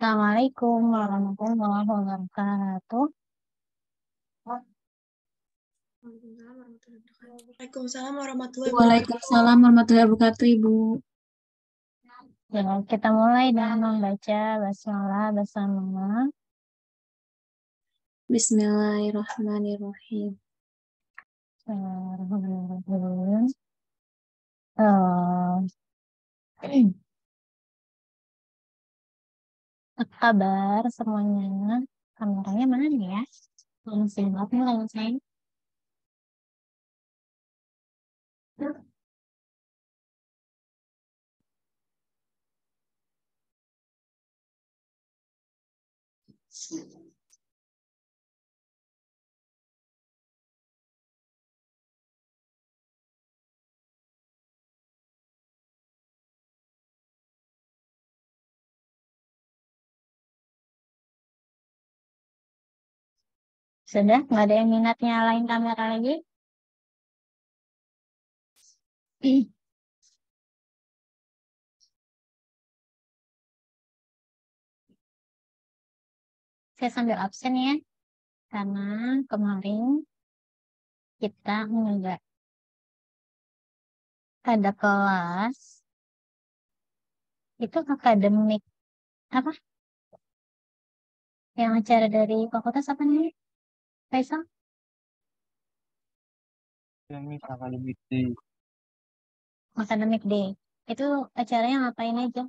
Assalamualaikum warahmatullahi wabarakatuh. Waalaikumsalam warahmatullahi wabarakatuh. Waalaikumsalam warahmatullahi wabarakatuh, Ibu. Ya, kita mulai dengan membaca basmalah bersama. Bismillahirrahmanirrahim. Apa kabar semuanya? Kameranya mana nih ya? Langsung aku langsung. Sudah? Nggak ada yang minat nyalain kamera lagi? Saya sambil absen ya, karena kemarin kita nggak ada kelas. Itu akademik apa? Yang acara dari fakultas apa nih, Faisal? Akademik Day. Academic Day. Itu acaranya ngapain aja?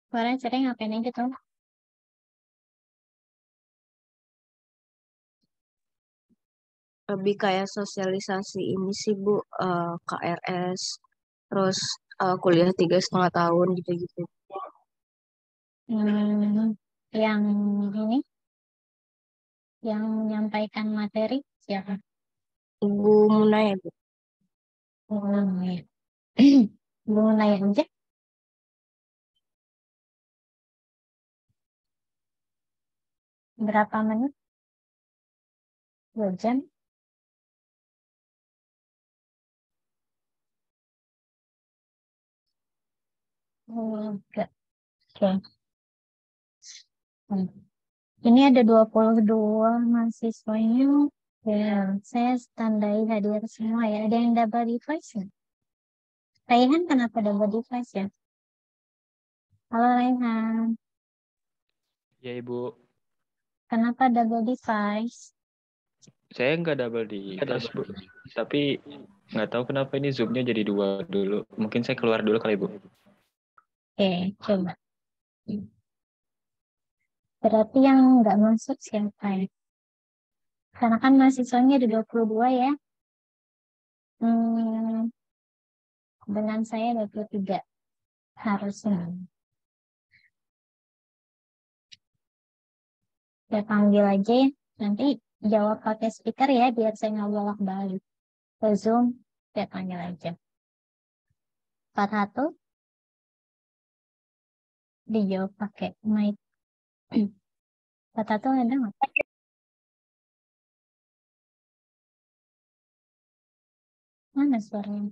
Kemarin acaranya ngapain aja tuh? Lebih kayak sosialisasi ini sih, Bu, KRS, terus kuliah 3,5 tahun gitu-gitu. Yang ini, yang menyampaikan materi siapa? Ibu Munaya, Bu. Munaya. Bu Munaya aja. Berapa menit? 2 jam? Enggak. Oke. Ini ada 22 mahasiswanya. Ya, saya tandai hadir semua ya. Ada yang double device ya? Raihan kenapa double device ya? Halo Raihan. Ya Ibu, Kenapa double device? saya nggak double di tes Bu, tapi nggak tahu kenapa ini zoomnya jadi 2 dulu. Mungkin saya keluar dulu kali Bu. Oke, coba. Berarti yang nggak masuk siapa ya? Karena kan mahasiswanya ada 22 ya. Dengan saya 23 harusnya. Saya panggil aja ya. Nanti jawab pakai speaker ya, biar saya nggak bolak-balik. Ke Zoom, saya panggil aja. 41 dijawab pakai mic. 41 ada nggak? Mana suaranya?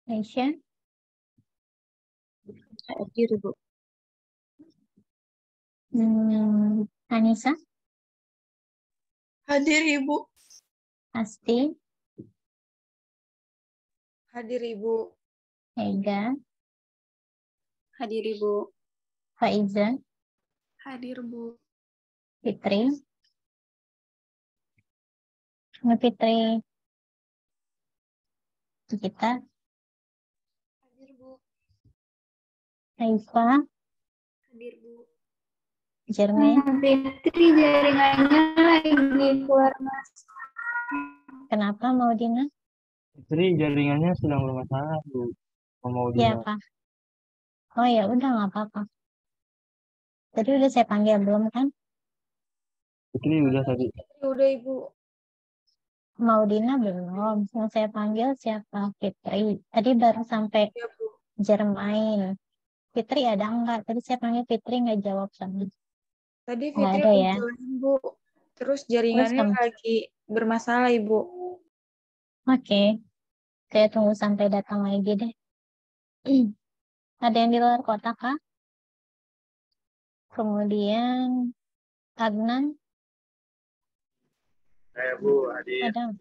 Aisyah? Hadir, Bu. Anissa? Hadir Ibu. Asti? Hadir Ibu. Ega? Hadir, Ibu. Faiza? Hadir Bu. Fitri? Mbak Fitri? Kita? Hadir Bu. Haifa? Hadir Bu. Jerman? Fitri jaringannya lagi keluar mas. Kenapa mau Dina? Fitri jaringannya sedang bermasalah Bu. Mau Ya apa? Oh ya udah nggak apa-apa. Tadi udah saya panggil belum kan? Fitri udah tadi. Udah Ibu. Mau Dina belum. Yang saya panggil siapa? Fitri. Tadi baru sampai Ya Bu. Jermain. Fitri ada enggak? Tadi saya panggil Fitri nggak jawab sama. Tadi Nggak Fitri ada udah ya? join Bu. Terus jaringannya Terus, lagi bermasalah Ibu. Oke. Saya tunggu sampai datang lagi deh. Ada yang di luar kota kah? Kemudian Adnan, Saya Bu, hadir. ada.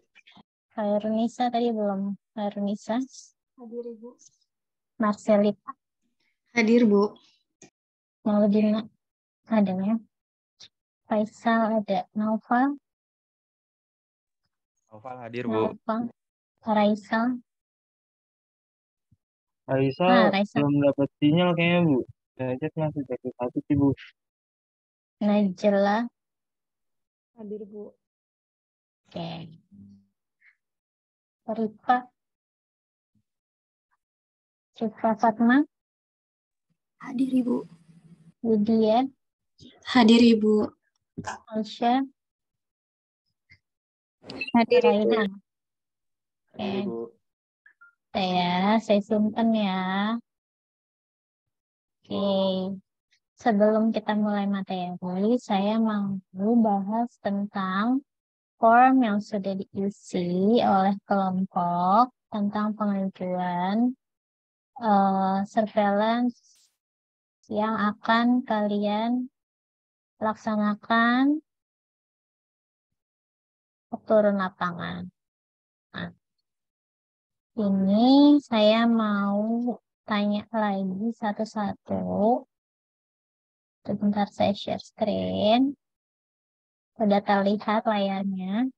Khairunisa tadi belum. Khairunisa, Hadir Ibu. Marcelita, Hadir Bu. Maudina, ada ya. Faisal ada. Naufal, Noval hadir Bu. Raisal. Raisa Raisal. belum dapat sinyal kayaknya Bu. Saya chat masih satu sih Bu. Najla. Hadir Bu. Oke. Rifa. Rifa Fatma. Hadir Ibu. Widya. Hadir Ibu. Aisyah. Hadir Ibu. Raihan. Oke. Hadir Bu. Saya simpen ya. Oke. Sebelum kita mulai materi, saya mau bahas tentang form yang sudah diisi oleh kelompok tentang pengajuan surveillance yang akan kalian laksanakan turun lapangan. Nah, ini saya mau tanya lagi satu-satu. Sebentar saya share screen. Sudah terlihat layarnya.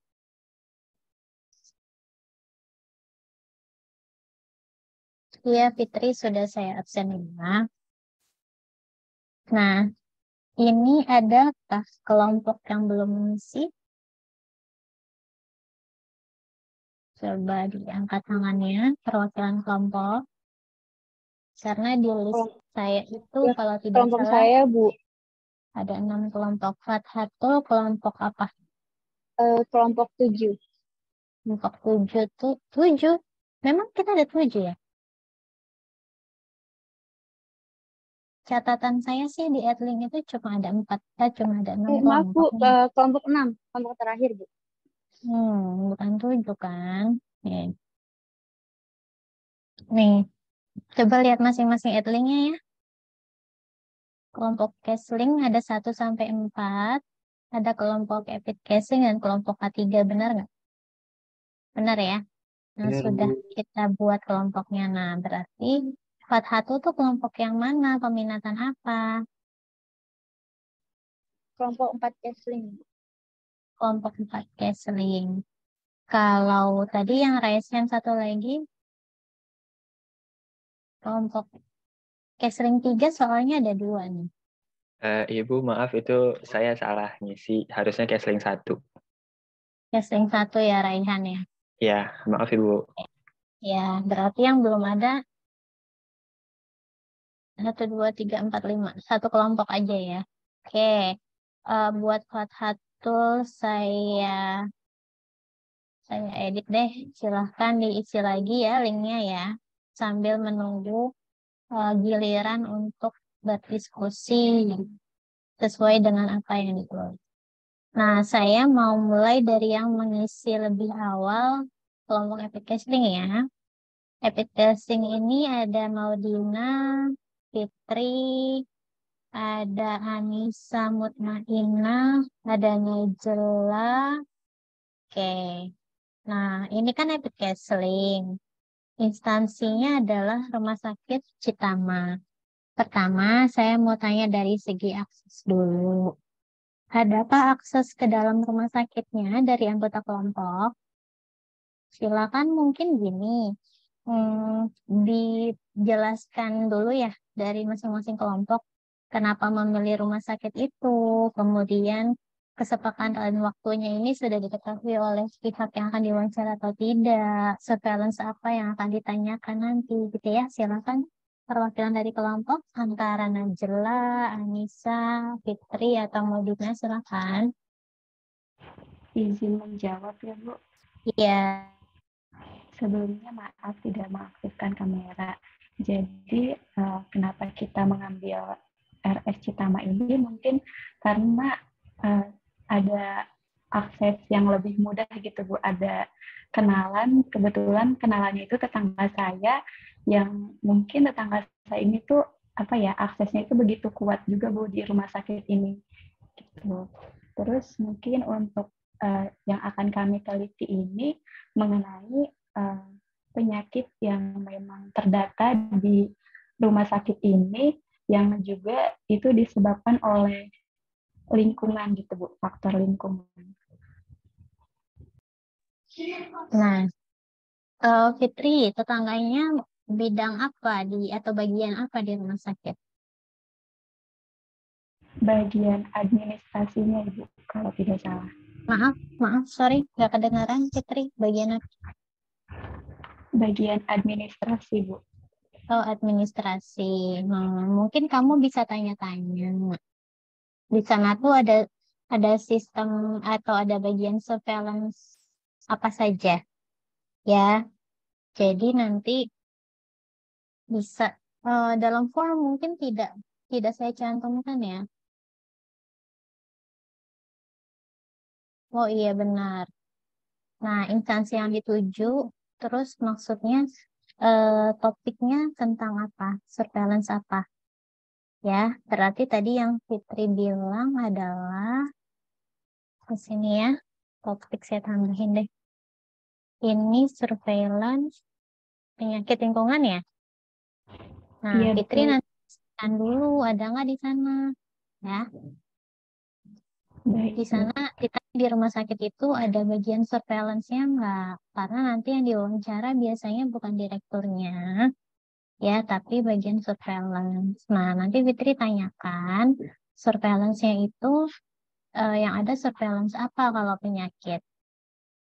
Iya, Fitri sudah saya absen ya. Nah, ini adakah kelompok yang belum mengisi? Coba diangkat tangannya, perwakilan kelompok. Karena di list saya itu kalau tidak Kelompok salah saya, Bu. ada 6 kelompok. Fathatul kelompok apa? Kelompok 7. Kelompok 7 tuh 7. Memang kita ada 7 ya? Catatan saya sih di Adlink itu cuma ada 4, cuma ada 6 Maaf, Bu. kelompok. Kelompok 6. Kelompok terakhir, Bu. Bukan 7 kan? Nih, coba lihat masing-masing Adlinknya ya. Kelompok Casling ada 1 sampai 4. Ada kelompok Epic Casing dan kelompok K3, benar nggak? Benar ya? Nah, Benar, sudah Bu. kita buat kelompoknya. Nah, berarti Fathatul tuh kelompok yang mana? Peminatan apa? Kelompok 4 Casling. Kelompok 4 Casling. Kalau tadi yang raise hand satu lagi, kelompok Casling 3 soalnya ada 2 nih. Ibu, maaf itu saya salah ngisi. Harusnya Kesling 1. Casling 1 ya, Raihan ya. Ya, maaf Ibu. Ya, berarti yang belum ada 1, 2, 3, 4, 5. Satu kelompok aja ya. Oke. Buat Fathatul saya edit deh. Silahkan diisi lagi ya linknya ya. Sambil menunggu giliran untuk berdiskusi sesuai dengan apa yang ditulis. Nah, saya mau mulai dari yang mengisi lebih awal kelompok Epic Casting ya. Epic Casting ini ada Maudina, Fitri, ada Anissa Mutmainah, ada Najla. Oke. Nah, ini kan Epic Casting. Instansinya adalah Rumah Sakit Citama. Pertama, saya mau tanya dari segi akses dulu. Adakah akses ke dalam rumah sakitnya dari anggota kelompok? Silakan mungkin gini, dijelaskan dulu ya dari masing-masing kelompok kenapa memilih rumah sakit itu, kemudian kesepakatan waktunya ini sudah diketahui oleh pihak yang akan diwawancara atau tidak, surveillance apa yang akan ditanyakan nanti, gitu ya. Silakan perwakilan dari kelompok antara Najla, Anissa, Fitri, atau Maudina, silakan. Izin menjawab ya Bu. Iya. Sebelumnya maaf tidak mengaktifkan kamera. Jadi kenapa kita mengambil RS Citama ini mungkin karena ada akses yang lebih mudah gitu Bu. Ada kenalan, kebetulan kenalannya itu tetangga saya, yang mungkin tetangga saya ini tuh apa ya, aksesnya itu begitu kuat juga Bu di rumah sakit ini gitu. Terus mungkin untuk yang akan kami teliti ini mengenai penyakit yang memang terdata di rumah sakit ini yang juga itu disebabkan oleh lingkungan gitu Bu, faktor lingkungan. Nah, Fitri, tetangganya bidang apa atau bagian apa di rumah sakit? Bagian administrasinya Ibu, kalau tidak salah. Maaf, sorry, nggak kedengaran Fitri. Bagian apa? Bagian administrasi Bu. Oh, administrasi. Mungkin kamu bisa tanya-tanya. Di sana tuh ada sistem atau ada bagian surveillance apa saja, ya. Jadi nanti bisa dalam form mungkin tidak saya cantumkan ya. Oh iya benar. Nah, instansi yang dituju, terus maksudnya topiknya tentang apa? Surveillance apa? Ya, berarti tadi yang Fitri bilang adalah di sini ya. Topik saya tambahin deh. Ini surveillance penyakit lingkungan ya. Nah, Iya, Fitri betul. nanti cek dulu ada nggak di sana, ya. Baik, Di Bu. sana kita di rumah sakit itu ada bagian surveillance-nya nggak? Karena nanti yang diwawancara biasanya bukan direkturnya, ya, tapi bagian surveillance. Nah, nanti Fitri tanyakan surveillance-nya itu yang ada surveillance apa kalau penyakit.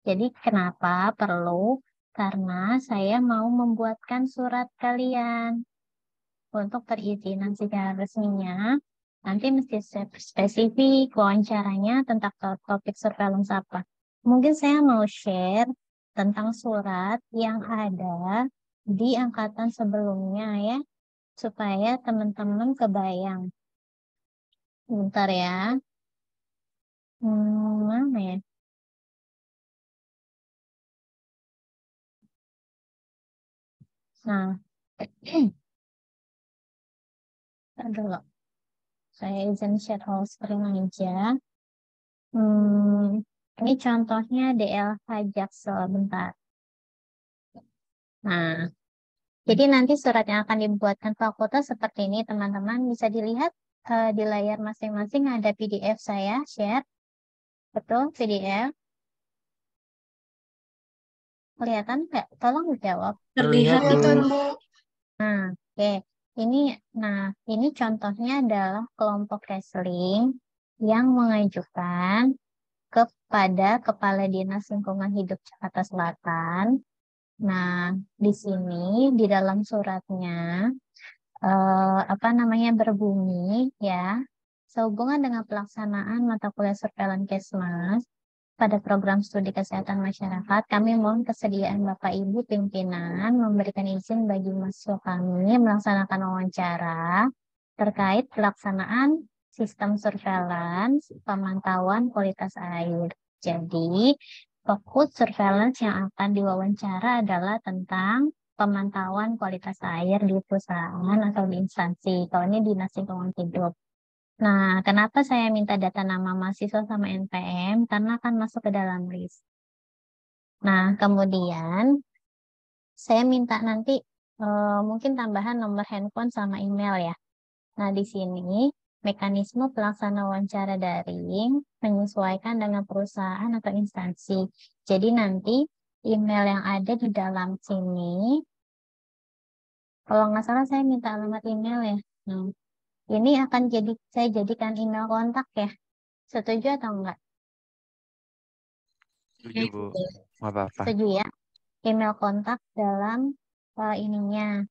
Jadi kenapa perlu? Karena saya mau membuatkan surat kalian untuk perizinan secara resminya. Nanti mesti spesifik wawancaranya tentang topik surveillance apa. Mungkin saya mau share tentang surat yang ada di angkatan sebelumnya ya, supaya teman-teman kebayang. Bentar ya. Mana ya? Nah, dulu. Saya izin share whole screen aja. Ini contohnya DLH Jaksel, bentar. Nah, jadi nanti surat yang akan dibuatkan fakultas seperti ini, teman-teman bisa dilihat di layar masing-masing ada PDF saya share. Betul, PDF. Kelihatan nggak? Tolong jawab. Terlihat, Bu. Nah, oke. Ini contohnya adalah kelompok wrestling yang mengajukan kepada Kepala Dinas Lingkungan Hidup Jakarta Selatan. Nah, di sini di dalam suratnya berbunyi ya, sehubungan dengan pelaksanaan mata kuliah surveillance Kesmas pada program studi kesehatan masyarakat, kami mohon kesediaan Bapak Ibu pimpinan memberikan izin bagi mahasiswa kami melaksanakan wawancara terkait pelaksanaan sistem surveillance pemantauan kualitas air. Jadi, fokus surveillance yang akan diwawancara adalah tentang pemantauan kualitas air di perusahaan atau di instansi. Kalau ini Dinas Lingkungan Hidup. Nah, kenapa saya minta data nama mahasiswa sama NPM? Karena akan masuk ke dalam list. Nah, kemudian saya minta nanti mungkin tambahan nomor handphone sama email ya. Nah, di sini mekanisme pelaksana wawancara daring menyesuaikan dengan perusahaan atau instansi. Jadi nanti email yang ada di dalam sini, kalau nggak salah saya minta alamat email ya. Nah, ini akan saya jadikan email kontak ya. Setuju atau enggak? Setuju, Bu. Nggak apa-apa. Setuju ya. Email kontak dalam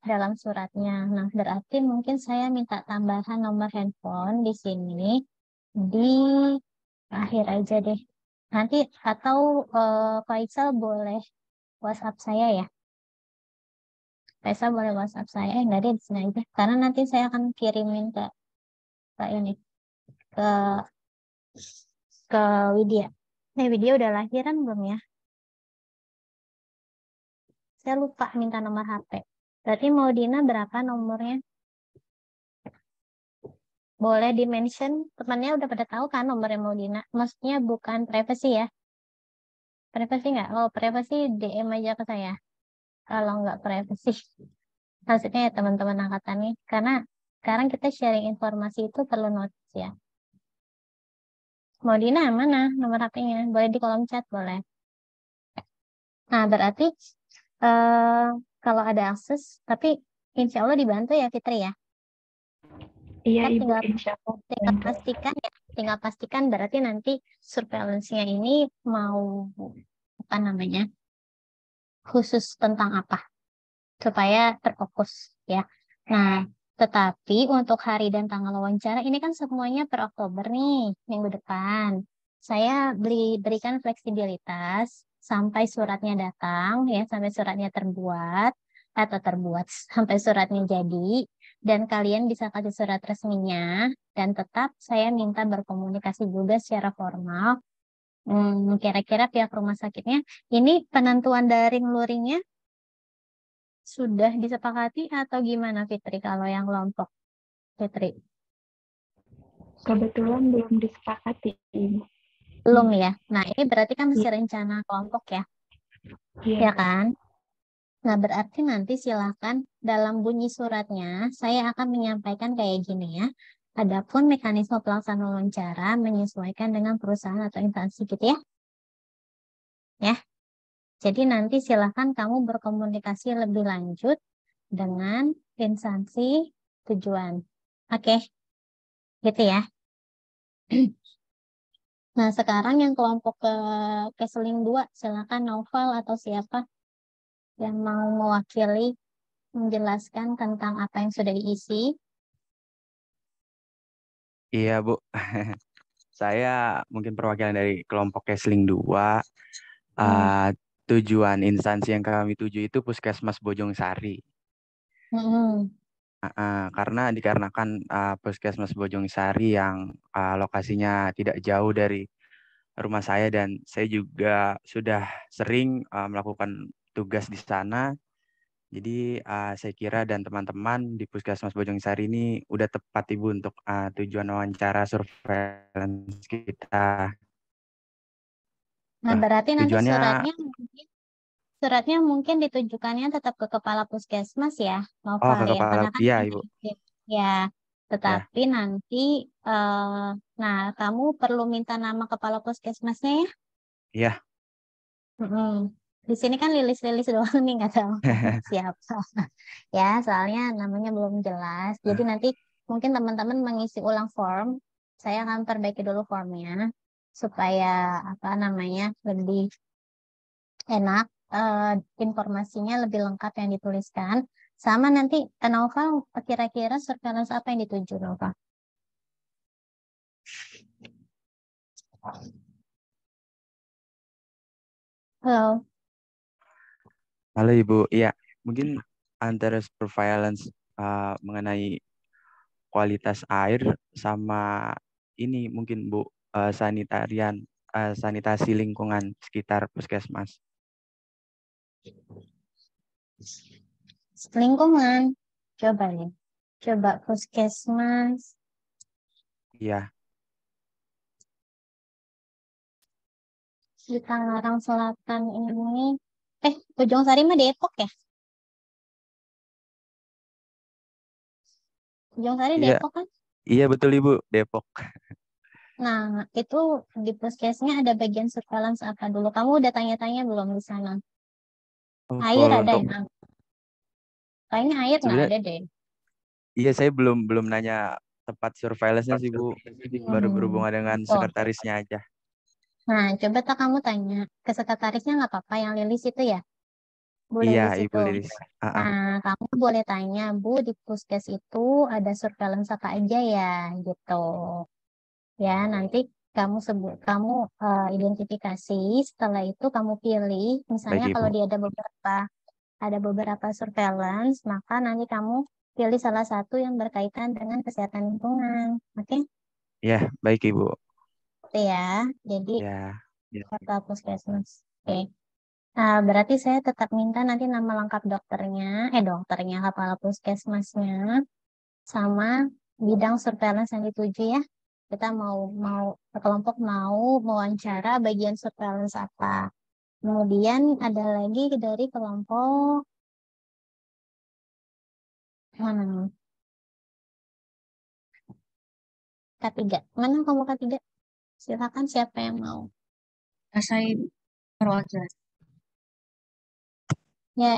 dalam suratnya. Nah, berarti mungkin saya minta tambahan nomor handphone di sini di akhir aja deh. Nanti atau Faisal boleh WhatsApp saya ya. Faisal boleh WhatsApp saya, enggak deh di sini aja. Karena nanti saya akan kirimin ke ini ke Widya. Widya udah lahiran belum ya? Saya lupa minta nomor HP. Berarti Maudina berapa nomornya? Boleh di-mention, temannya udah pada tahu kan nomornya Maudina. Maksudnya bukan privacy ya. Privacy nggak? Kalau privacy DM aja ke saya. Kalau nggak privacy, maksudnya ya teman-teman angkatan nih. Karena sekarang kita sharing informasi itu perlu notes ya. Maudina mana nomor HP-nya? Boleh di kolom chat, boleh. Nah, berarti kalau ada akses, tapi insya Allah dibantu ya Fitri ya. Iya, Kan Ibu, tinggal insya Allah. tinggal pastikan berarti nanti surveillance-nya ini mau apa namanya khusus tentang apa supaya terfokus ya. Nah, tetapi untuk hari dan tanggal wawancara ini kan semuanya per Oktober nih, minggu depan. Saya berikan fleksibilitas sampai suratnya datang ya, sampai suratnya terbuat sampai suratnya jadi dan kalian bisa kasih surat resminya dan tetap saya minta berkomunikasi juga secara formal. Kira-kira pihak rumah sakitnya ini penentuan daring luringnya sudah disepakati atau gimana Fitri kalau yang kelompok Fitri? Kebetulan belum disepakati, Ibu. Belum ya. Nah, ini berarti kan masih rencana kelompok ya. Iya. Ya kan? Nah, berarti nanti silakan dalam bunyi suratnya saya akan menyampaikan kayak gini ya. Adapun mekanisme pelaksanaan wawancara menyesuaikan dengan perusahaan atau instansi gitu ya. Ya. Jadi nanti silakan kamu berkomunikasi lebih lanjut dengan instansi tujuan. Oke. Gitu ya. Nah, sekarang yang kelompok Keseling 2, silakan Novel atau siapa yang mau mewakili menjelaskan tentang apa yang sudah diisi. Iya, Bu. Saya mungkin perwakilan dari kelompok Kesling 2. Tujuan instansi yang kami tuju itu Puskesmas Bojong Sari. Karena dikarenakan Puskesmas Bojong Sari yang lokasinya tidak jauh dari rumah saya dan saya juga sudah sering melakukan tugas di sana. Jadi saya kira dan teman-teman di Puskesmas Bojong Sari ini udah tepat Ibu untuk tujuan wawancara surveillance kita. Nah, berarti nanti Tujuannya suratnya mungkin ditujukannya tetap ke kepala puskesmas ya, ke Novel ya, kepala, karena kan iya yang Ibu. ya. Ya. Tetapi nanti, nah kamu perlu minta nama kepala puskesmasnya ya. Iya. Di sini kan Lilis doang nih, nggak tahu siapa. Ya, soalnya namanya belum jelas. Jadi nanti mungkin teman-teman mengisi ulang form. Saya akan perbaiki dulu formnya supaya apa namanya lebih enak, informasinya lebih lengkap yang dituliskan. Sama nanti Novel kira-kira surveillance apa yang dituju Novel? Halo. Halo Ibu, iya mungkin antara surveillance mengenai kualitas air sama ini mungkin Bu sanitasi lingkungan sekitar puskesmas. Lingkungan, coba nih, coba puskesmas. Iya. Di Tangerang Selatan ini, Bojong Sari mah Depok ya? Bojong Sari Iya. Depok kan? Iya betul Ibu, Depok. Nah, itu di puskesnya ada bagian surveillance apa dulu? Kamu udah tanya-tanya belum di sana? Air Kalau ada untuk yang kayaknya air nggak sebenarnya ada deh. iya saya belum nanya tempat surveillance-nya sih Bu. Baru berhubungan dengan Oh. sekretarisnya aja. Nah, coba tak kamu tanya ke sekretarisnya nggak apa-apa yang Lilis itu ya? Bu Iya, Lilis Ibu itu. Lilis. Nah, kamu boleh tanya, Bu, di puskes itu ada surveillance apa aja ya, gitu. Ya, nanti kamu identifikasi. Setelah itu kamu pilih. Misalnya Baik kalau Ibu. dia ada beberapa surveillance, maka nanti kamu pilih salah satu yang berkaitan dengan kesehatan lingkungan. Oke? Ya, baik Ibu. Itu ya. Jadi Ya. kata puskesmas. Oke. Nah, berarti saya tetap minta nanti nama lengkap dokternya, kepala puskesmasnya, sama bidang surveillance yang dituju ya. Kita mau kelompok mau mewawancara bagian surveillance apa. Kemudian ada lagi dari kelompok mana nih? K3. Mana kelompok K3? Silakan siapa yang mau. Saya perwakilan. Ya,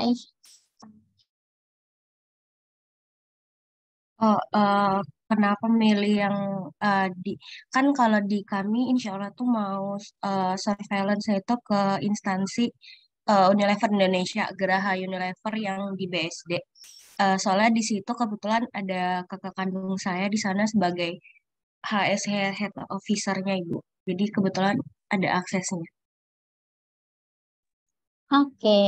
Oh, kenapa milih yang kan kalau di kami insya Allah tuh mau surveillance itu ke instansi Unilever Indonesia, Geraha Unilever yang di BSD. Soalnya di situ kebetulan ada kakak kandung saya di sana sebagai HSH Head Officer-nya Ibu. Jadi kebetulan ada aksesnya. oke.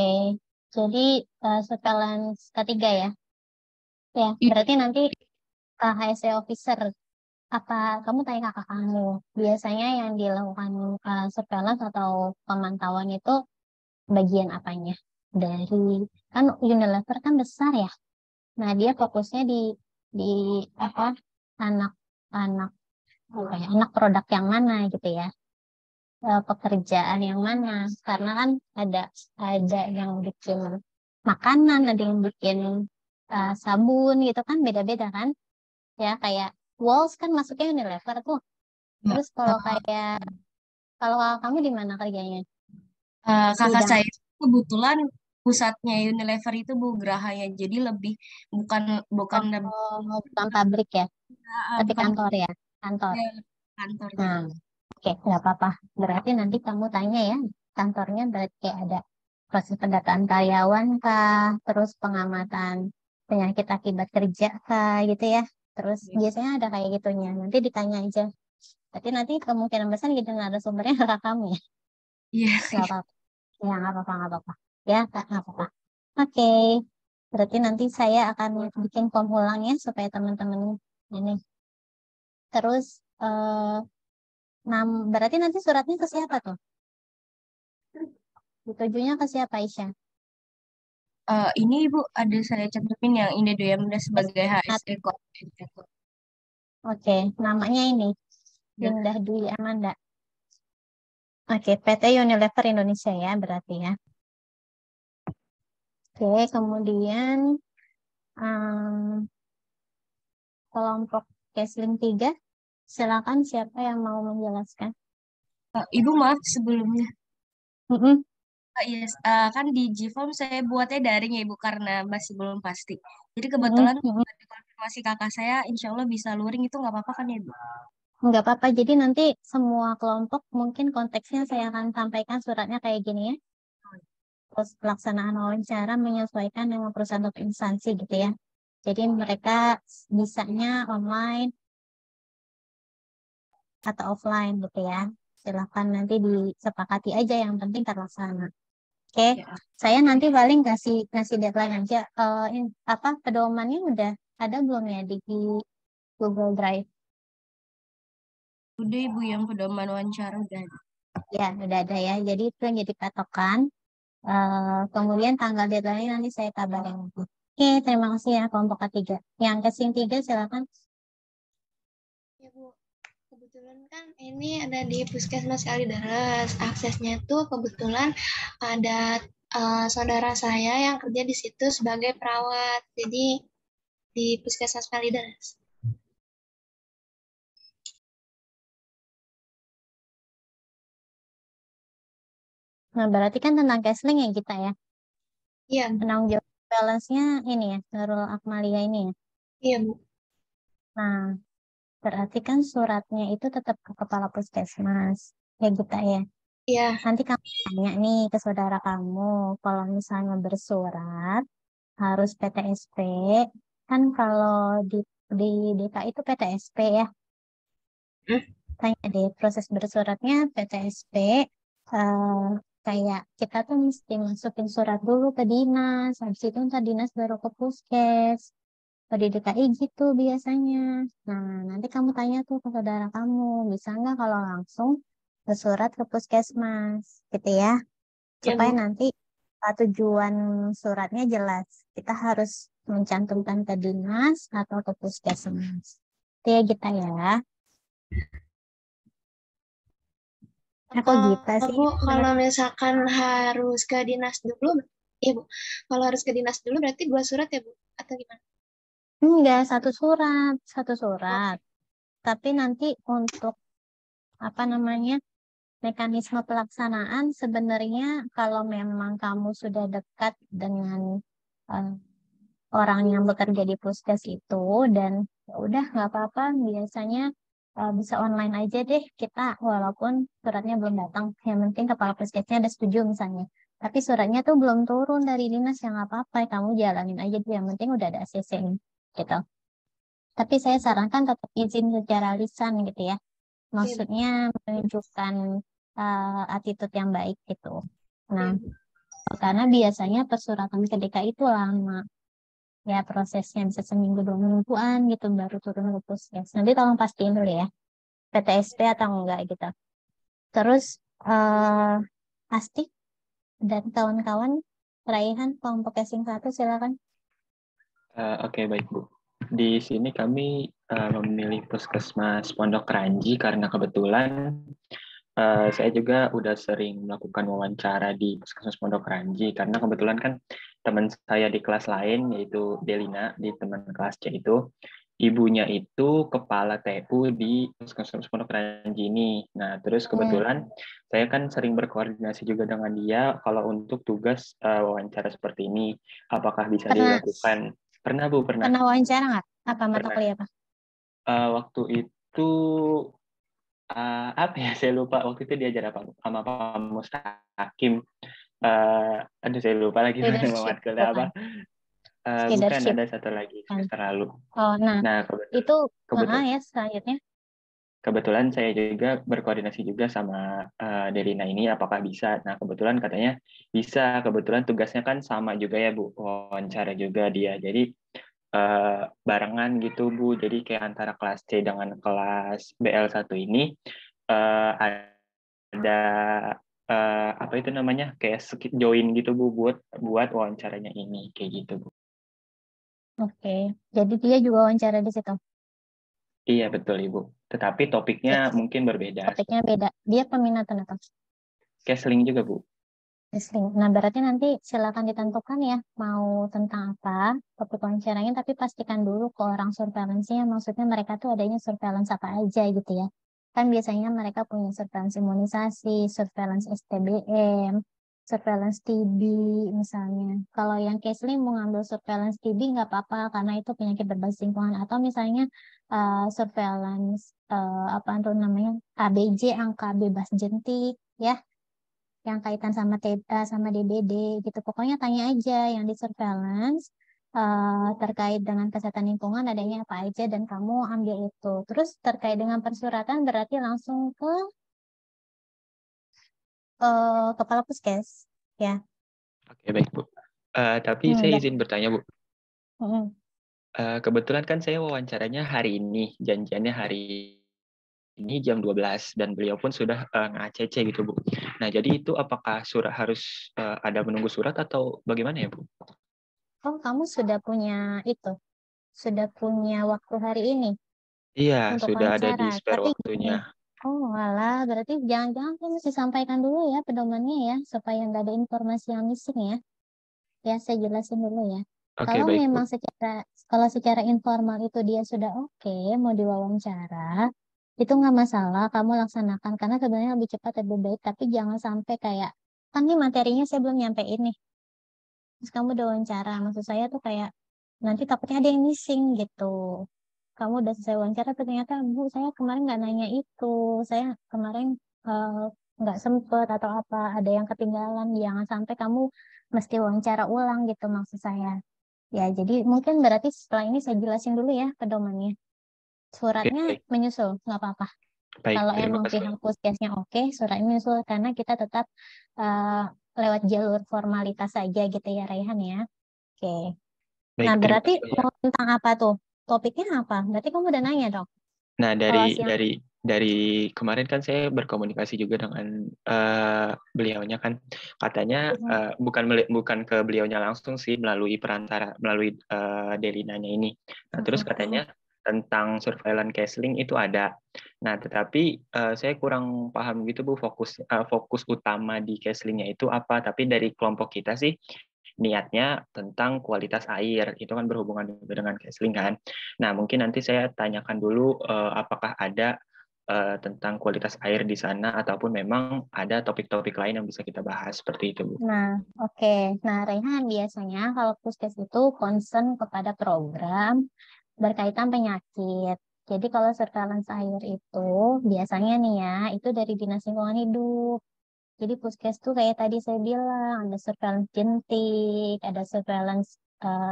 Jadi surveillance ketiga ya. Ya, Iya. berarti nanti HSC officer apa kamu tanya kakak kamu biasanya yang dilakukan surveillance atau pemantauan itu bagian apanya dari kan Unilever kan besar ya. Nah, dia fokusnya di apa anak-anak anak produk yang mana gitu ya. Pekerjaan yang mana karena kan ada yang bikin makanan, ada yang bikin sabun gitu kan beda-beda kan ya kayak Walls kan masuknya Unilever tuh. Ya. Terus kalau kamu di mana kerjanya? Kakak Bidang saya kebetulan pusatnya Unilever itu Bu Gerahaya, jadi lebih bukan bukan bukan pabrik ya, tapi bukan kantor ya, kantor. kantornya. Nah, oke, nggak apa-apa. Berarti nanti kamu tanya ya, kantornya berarti kayak ada proses pendataan karyawan kah, terus pengamatan penyakit akibat kerja kah, gitu ya. Terus biasanya ada kayak gitunya. Nanti ditanya aja. Tapi nanti kemungkinan besar gitu narasumbernya kakak kamu ya. Iya. Nggak apa-apa. Ya, nggak apa-apa, nggak apa-apa. Ya, Kak, nggak apa-apa. Oke. Berarti nanti saya akan bikin form ulang ya, supaya teman-teman ini. Terus, berarti nanti suratnya ke siapa tuh? Ditujunya ke siapa, Aisyah? Ini Ibu ada saya cantumin yang ini yang udah sebagai HSE koordinator. Oke, namanya ini. Ya. Indah Dwi Amanda. Oke, PT Unilever Indonesia ya, berarti ya. Oke, kemudian kelompok Kesling 3. Silakan siapa yang mau menjelaskan. Ibu maaf sebelumnya. Mm-mm. Yes, kan di Gform saya buatnya daring ya Ibu karena masih belum pasti. Jadi kebetulan konfirmasi kakak saya, insya Allah bisa luring itu nggak apa-apa kan ya Ibu? Nggak apa-apa, jadi nanti semua kelompok mungkin konteksnya saya akan sampaikan suratnya kayak gini ya. Terus pelaksanaan wawancara menyesuaikan dengan perusahaan atau instansi gitu ya. Jadi mereka bisanya online atau offline gitu ya. Silakan nanti disepakati aja yang penting terlaksana. Oke, saya nanti paling kasih deadline aja. Pedomannya udah ada belum ya di Google Drive? Udah Ibu yang pedoman wawancara udah ada. Ya, udah ada ya. Jadi itu yang jadi patokan. Kemudian tanggal deadline nanti saya kabarin. Oke, terima kasih ya kelompok ketiga. Yang Kesing 3 silakan. Ya Bu, kebetulan kan ini ada di Puskesmas Kalideres. Aksesnya tuh kebetulan ada saudara saya yang kerja di situ sebagai perawat. Jadi di Puskesmas Kalideres. Nah, berarti kan tentang Kesling ya kita ya. Iya, Penanggung jawab balance-nya ini ya, Nurul Akmalia ini ya. iya Bu. Nah, berarti kan suratnya itu tetap ke kepala puskesmas. Ya kita ya. Iya, Nanti kamu tanya nih ke saudara kamu, kalau misalnya bersurat harus PTSP. Kan kalau di DKI itu PTSP ya. Tanya deh proses bersuratnya PTSP. Kayak kita tuh mesti masukin surat dulu ke dinas, habis itu ntar dinas baru ke puskes. Kalau di DKI gitu biasanya. Nah, nanti kamu tanya tuh ke saudara kamu, bisa nggak kalau langsung bersurat ke puskesmas, gitu ya. Ya, Supaya Bu. nanti tujuan suratnya jelas. Kita harus mencantumkan ke dinas atau ke puskesmas. Itu ya kita ya. Aku Gita sih. Bu, kalau misalkan harus ke dinas dulu, ya Bu. Kalau harus ke dinas dulu berarti 2 surat ya Bu? Atau gimana? Enggak, satu surat. Tapi nanti untuk apa namanya mekanisme pelaksanaan sebenarnya kalau memang kamu sudah dekat dengan eh, orang yang bekerja di puskes itu dan ya udah nggak apa-apa biasanya bisa online aja deh kita walaupun suratnya belum datang yang penting kepala puskesnya ada setuju misalnya tapi suratnya tuh belum turun dari dinas yang nggak apa-apa kamu jalanin aja deh yang penting udah ada ACC gitu tapi saya sarankan tetap izin secara lisan gitu ya maksudnya menunjukkan attitude yang baik gitu nah karena biasanya persuratan ke DKI itu lama ya prosesnya bisa seminggu 2 mingguan gitu baru turun ke puskes. Nanti tolong pastiin dulu ya PTSP atau enggak gitu. Terus Asti dan kawan-kawan Raihan kelompok casing 1 silakan. Oke, baik Bu. Di sini kami memilih Puskesmas Pondok Ranji karena kebetulan saya juga udah sering melakukan wawancara di Puskesmas Pondok Ranji karena kebetulan kan teman saya di kelas lain yaitu Delina di teman kelas C itu ibunya itu kepala TU di Puskesmas Pondok Ranji ini. Nah, terus kebetulan saya kan sering berkoordinasi juga dengan dia kalau untuk tugas wawancara seperti ini apakah bisa dilakukan? Pernah Bu, pernah. Pernah wawancara nggak? Apa mata kuliah apa? Waktu itu apa ya saya lupa waktu itu diajar apa sama Pak Mustaqim aduh saya lupa lagi nama matkulnya apa bukan ada satu lagi semester lalu nah kebetulan ya selanjutnya kebetulan saya juga berkoordinasi juga sama Delina ini apakah bisa nah kebetulan katanya bisa kebetulan tugasnya kan sama juga ya Bu wawancara juga dia jadi barengan gitu Bu. Jadi kayak antara kelas C dengan kelas BL1 ini ada apa itu namanya kayak join gitu Bu buat wawancaranya ini kayak gitu Bu. Oke. Jadi dia juga wawancara di situ. Iya betul Ibu. Tetapi topiknya mungkin berbeda. Topiknya beda. Dia peminatan apa? Counseling juga Bu. Nah, berarti nanti silakan ditentukan ya mau tentang apa topik wawancaranya, tapi pastikan dulu ke orang surveillance-nya, maksudnya mereka tuh adanya surveillance apa aja gitu ya. Kan biasanya mereka punya surveillance imunisasi, surveillance STBM, surveillance TB misalnya. Kalau yang counseling mau ngambil surveillance TB nggak apa-apa karena itu penyakit berbasis lingkungan atau misalnya surveillance apa tuh namanya ABJ angka bebas jentik ya yang kaitan sama sama DBD gitu. Pokoknya tanya aja yang di surveillance terkait dengan kesehatan lingkungan adanya apa aja dan kamu ambil itu. Terus terkait dengan persuratan berarti langsung ke kepala puskes ya. Oke baik Bu. Tapi saya izin bertanya Bu. Kebetulan kan saya wawancaranya hari ini, janjiannya hari ini jam 12 dan beliau pun sudah nge-ACC gitu Bu. Nah jadi itu apakah surat harus ada menunggu surat atau bagaimana ya Bu? Oh kamu sudah punya itu, sudah punya waktu hari ini? Iya untuk sudah ada di wawancara. spare Tapi waktunya. Oh alah, berarti jangan-jangan kamu mesti sampaikan dulu ya pedomannya ya supaya nggak ada informasi yang missing ya. Ya saya jelasin dulu ya. Oke, Kalau baik, Bu. memang kalau secara informal itu dia sudah oke mau diwawancara, itu nggak masalah kamu laksanakan karena sebenarnya lebih cepat lebih baik. Tapi jangan sampai kayak kan nih materinya saya belum nyampein nih. Terus kamu udah wawancara, maksud saya tuh kayak nanti takutnya ada yang missing gitu. Kamu udah selesai wawancara ternyata Bu saya kemarin nggak nanya itu, saya kemarin nggak sempet atau apa, ada yang ketinggalan. Jangan sampai kamu mesti wawancara ulang gitu maksud saya. Ya, jadi mungkin berarti setelah ini saya jelasin dulu ya pedomannya. Suratnya menyusul, nggak apa-apa. Kalau emang pihak puskesnya oke, suratnya menyusul karena kita tetap lewat jalur formalitas saja gitu ya, Raihan ya. Oke. Nah, berarti mau tentang apa tuh? Topiknya apa? Berarti kamu udah nanya dong. Nah, dari dari kemarin kan saya berkomunikasi juga dengan beliaunya kan, katanya bukan ke beliaunya langsung sih, melalui perantara, melalui Delinanya ini. Nah, terus katanya tentang surveillance casing itu ada. Nah, tetapi saya kurang paham gitu Bu, fokus utama di caslingnya itu apa. Tapi dari kelompok kita sih niatnya tentang kualitas air, itu kan berhubungan juga dengan casling kan. Nah, mungkin nanti saya tanyakan dulu apakah ada tentang kualitas air di sana, ataupun memang ada topik-topik lain yang bisa kita bahas seperti itu, Bu. Nah, oke. Nah, Rehan, biasanya kalau puskes itu concern kepada program berkaitan penyakit. Jadi kalau surveillance air itu biasanya nih ya, itu dari Dinas Lingkungan Hidup. Jadi puskes tuh kayak tadi saya bilang, ada surveillance jentik, ada surveillance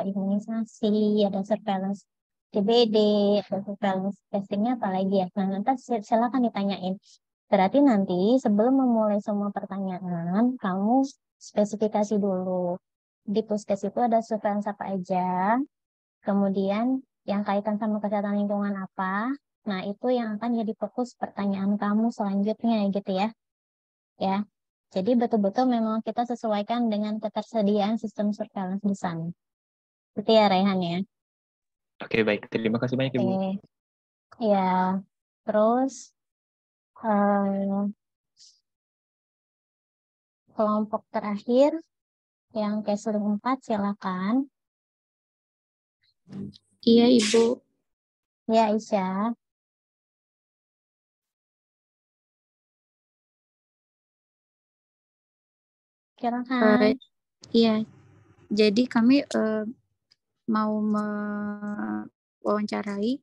imunisasi, ada surveillance DBD, ada surveillance testingnya apalagi ya. Nah, nanti silakan ditanyain. Berarti nanti sebelum memulai semua pertanyaan, kamu spesifikasi dulu. Di puskes itu ada surveillance apa aja, kemudian yang kaitan sama kesehatan lingkungan apa. Nah, itu yang akan jadi fokus pertanyaan kamu selanjutnya gitu ya. Ya. Jadi betul-betul memang kita sesuaikan dengan ketersediaan sistem surveillance di sana. Itu ya Raihan ya. Oke, baik. Terima kasih banyak, Ibu. Oke. Ya, terus kelompok terakhir yang casing 4 silakan. Iya, Ibu. Ya, Isya. Silakan. Iya, jadi kami mau mewawancarai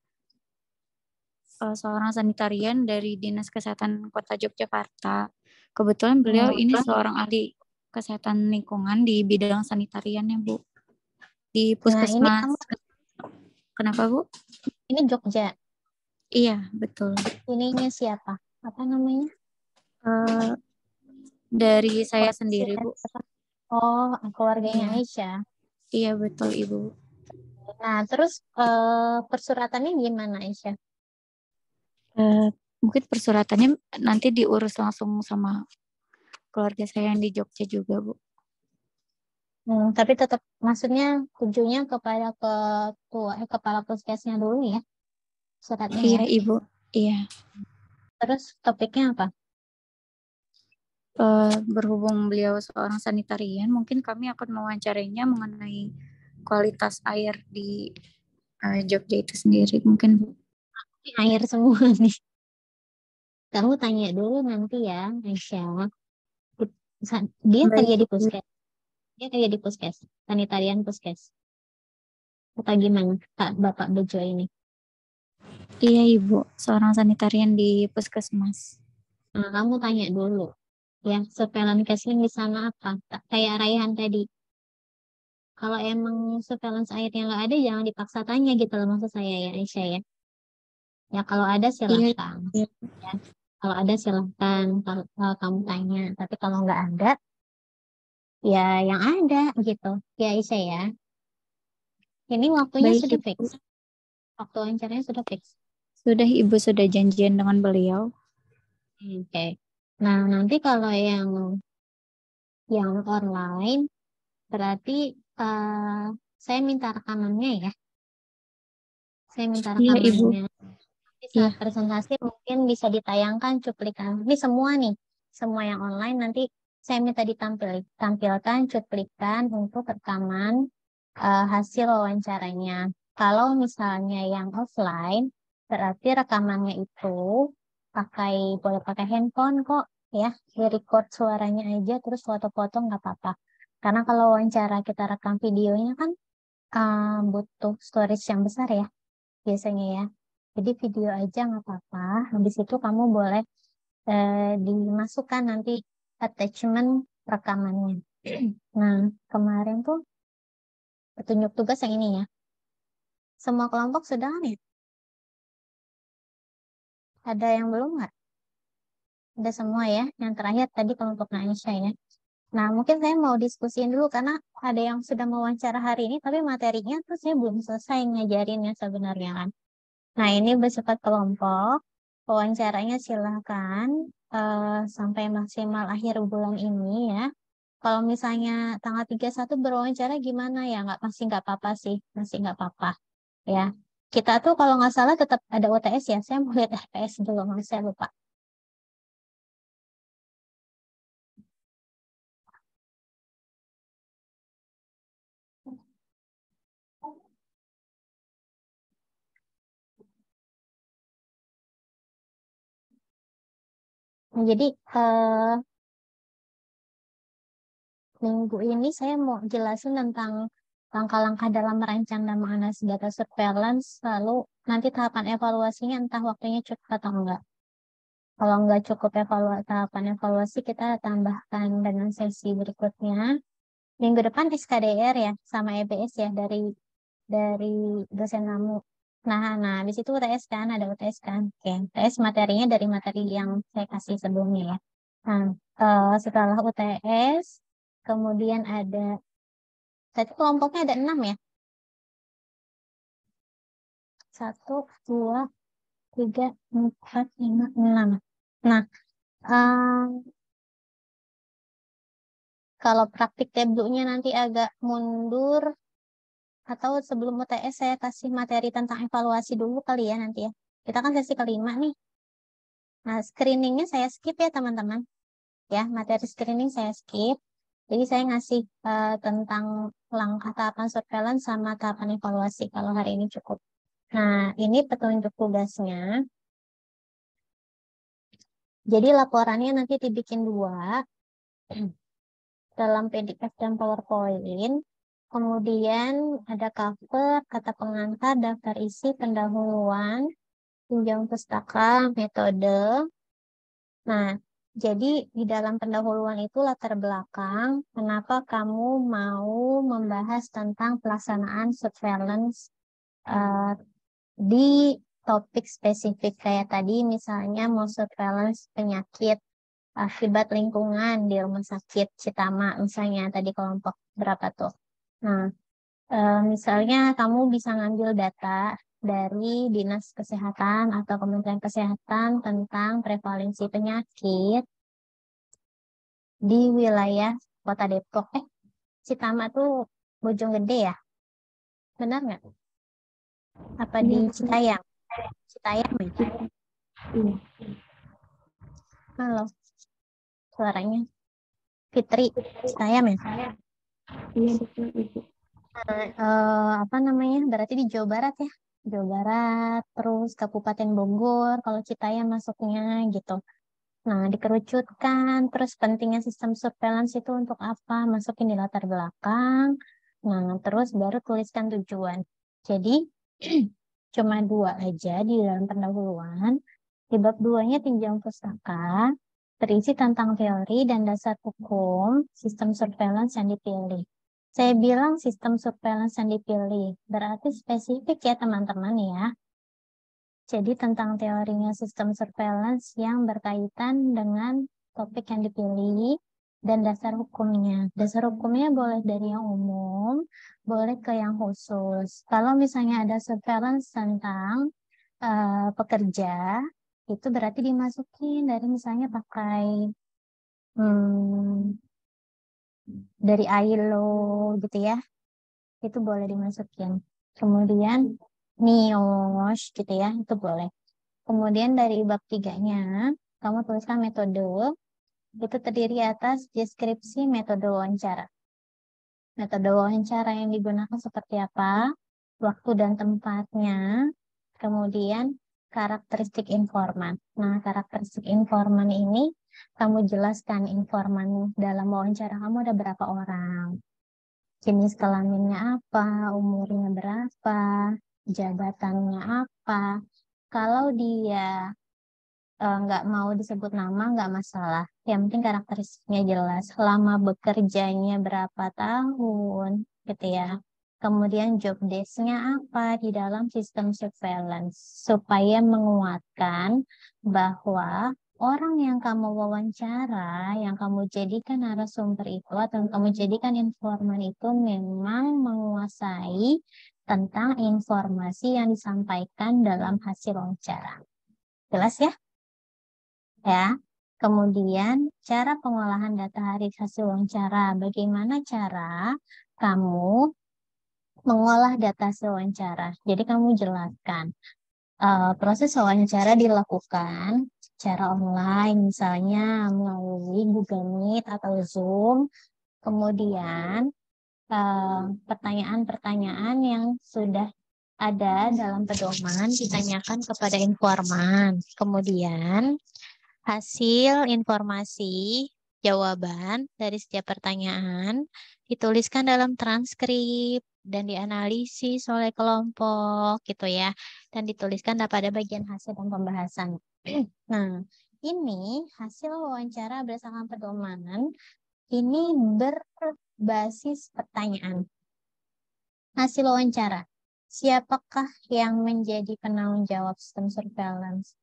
seorang sanitarian dari Dinas Kesehatan Kota Yogyakarta. Kebetulan beliau ini seorang ahli kesehatan lingkungan di bidang sanitarian ya, Bu. Di puskesmas. Kenapa, Bu? Ini Jogja. Iya, betul. Ininya siapa? Apa namanya? Dari saya sendiri, Bu. Oh, keluarganya Aisyah. Iya, betul, Ibu. Nah, terus persuratannya gimana, Aisyah? Mungkin persuratannya nanti diurus langsung sama keluarga saya yang di Jogja juga, Bu. Tapi tetap maksudnya tujuannya kepada kepala puskesnya dulu ya, suratnya Iya, ya. Ibu. Iya. Terus topiknya apa? Berhubung beliau seorang sanitarian, mungkin kami akan mewawancarainya mengenai kualitas air di Jogja itu sendiri, mungkin, Bu. Air semua nih. Kamu tanya dulu nanti ya, Aisyah. Dia kerja di puskes. Dia kerja di puskes, sanitarian puskes. Atau gimana, Kak, Bapak Bejo ini? Iya, Ibu. Seorang sanitarian di puskesmas. Nah, kamu tanya dulu. Ya, surveillance casing di sana apa? Kayak Raihan tadi. Kalau emang surveillance airnya nggak ada, jangan dipaksa tanya gitu loh, maksud saya ya, Aisyah ya. Ya, kalau ada silahkan. Iya. Ya, kalau ada silahkan kalau kamu tanya. Tapi kalau nggak ada, ya yang ada gitu. Ya, Aisyah ya. Ini waktunya Baik, sudah Ibu. fix. Waktu wawancaranya sudah fix. Sudah, Ibu sudah janjian dengan beliau. Oke. Nah, nanti kalau yang online, berarti saya minta rekamannya ya. Saya minta Iya, Ibu. rekamannya. Nanti saat presentasi mungkin bisa ditayangkan cuplikan. Ini semua nih, semua yang online nanti saya minta ditampilkan cuplikan untuk rekaman hasil wawancaranya. Kalau misalnya yang offline, berarti rekamannya itu boleh pakai handphone kok ya, record suaranya aja, terus foto-foto nggak apa-apa. Karena kalau wawancara kita rekam videonya kan butuh storage yang besar ya, biasanya ya. Jadi video aja nggak apa-apa. Habis itu kamu boleh dimasukkan nanti attachment rekamannya. Nah, kemarin tuh petunjuk tugas yang ini ya. Semua kelompok sudah kan ya? Ada yang belum nggak? Ada semua ya. Yang terakhir tadi kelompok Aisyah ya. Nah, mungkin saya mau diskusiin dulu karena ada yang sudah mewawancara hari ini, tapi materinya tuh saya belum selesai ngajarinnya sebenarnya kan. Nah, ini bersifat kelompok. wawancaranya silakan sampai maksimal akhir bulan ini ya. Kalau misalnya tanggal 31 berwawancara gimana ya? Masih nggak apa-apa sih, masih nggak apa-apa ya. Kita tuh kalau nggak salah tetap ada UTS ya. Saya mau lihat RPS dulu, nggak saya lupa. Nah, jadi minggu ini saya mau jelasin tentang langkah-langkah dalam merancang dan menganalisis data surveillance, lalu nanti tahapan evaluasinya entah waktunya cukup atau enggak. Kalau enggak cukup tahapan evaluasi, kita tambahkan dengan sesi berikutnya. Minggu depan SKDR ya, sama EBS ya dari dosen kamu. Nah, di situ UTS kan, ada UTS kan. Oke, UTS materinya dari materi yang saya kasih sebelumnya ya. Nah, setelah UTS, kemudian ada, tadi kelompoknya ada 6 ya. 1, 2, 3, 4, 5, 6. Nah, kalau praktik tabelnya nanti agak mundur, atau sebelum UTS saya kasih materi tentang evaluasi dulu kali ya nanti ya. Kita kan sesi kelima nih. Nah, screeningnya saya skip ya teman-teman. Ya, materi screening saya skip. Jadi saya ngasih tentang langkah tahapan surveillance sama tahapan evaluasi kalau hari ini cukup. Nah, ini petunjuk tugasnya. Jadi laporannya nanti dibikin 2 dalam PDF dan PowerPoint. Kemudian ada cover, kata pengantar, daftar isi, pendahuluan, pinjam pustaka, metode. Nah, jadi di dalam pendahuluan itu latar belakang kenapa kamu mau membahas tentang pelaksanaan surveillance di topik spesifik kayak tadi misalnya mau surveillance penyakit akibat lingkungan di rumah sakit Citama misalnya tadi kelompok berapa tuh. Nah, misalnya kamu bisa ngambil data dari Dinas Kesehatan atau Kementerian Kesehatan tentang prevalensi penyakit di wilayah Kota Depok. Citama tuh Bojonggede ya? Benar nggak? Apa di Citayam? Citayam ya? Iya. Halo, suaranya Fitri, Citayam ya? Iya betul Ibu. Apa namanya? Berarti di Jawa Barat ya? Jawa Barat, terus Kabupaten Bogor, kalau Citayam masuknya gitu. Nah, dikerucutkan, terus pentingnya sistem surveillance itu untuk apa? Masukin di latar belakang. Nah, terus baru tuliskan tujuan. Jadi, cuma 2 aja di dalam pendahuluan. Di bab 2-nya tinjau pustaka, terisi tentang teori dan dasar hukum sistem surveillance yang dipilih. Saya bilang sistem surveillance yang dipilih, berarti spesifik ya teman-teman ya. Jadi tentang teorinya sistem surveillance yang berkaitan dengan topik yang dipilih dan dasar hukumnya. Dasar hukumnya boleh dari yang umum, boleh ke yang khusus. Kalau misalnya ada surveillance tentang pekerja, itu berarti dimasukin dari misalnya pakai dari ILO gitu ya. Itu boleh dimasukin. Kemudian NIOSH gitu ya, itu boleh. Kemudian dari bab 3-nya, kamu tuliskan metode, itu terdiri atas deskripsi metode wawancara. Metode wawancara yang digunakan seperti apa, waktu dan tempatnya, kemudian karakteristik informan. Nah, karakteristik informan ini, kamu jelaskan informan dalam wawancara kamu ada berapa orang, jenis kelaminnya apa, umurnya berapa, jabatannya apa. Kalau dia nggak mau disebut nama, nggak masalah. Yang penting karakteristiknya jelas. Lama bekerjanya berapa tahun, gitu ya. Kemudian job desk-nya apa di dalam sistem surveillance. Supaya menguatkan bahwa orang yang kamu wawancara, yang kamu jadikan narasumber itu, atau yang kamu jadikan informan itu memang menguasai tentang informasi yang disampaikan dalam hasil wawancara. Jelas ya? Ya. Kemudian cara pengolahan data hasil wawancara. Bagaimana cara kamu mengolah data hasil wawancara? Jadi kamu jelaskan proses wawancara dilakukan secara online, misalnya melalui Google Meet atau Zoom. Kemudian pertanyaan-pertanyaan yang sudah ada dalam pedoman ditanyakan kepada informan. Kemudian hasil informasi jawaban dari setiap pertanyaan dituliskan dalam transkrip dan dianalisis oleh kelompok gitu ya, dan dituliskan pada bagian hasil dan pembahasan. Nah, ini hasil wawancara berdasarkan pedoman ini berbasis pertanyaan. Hasil wawancara, siapakah yang menjadi penanggung jawab sistem surveillance?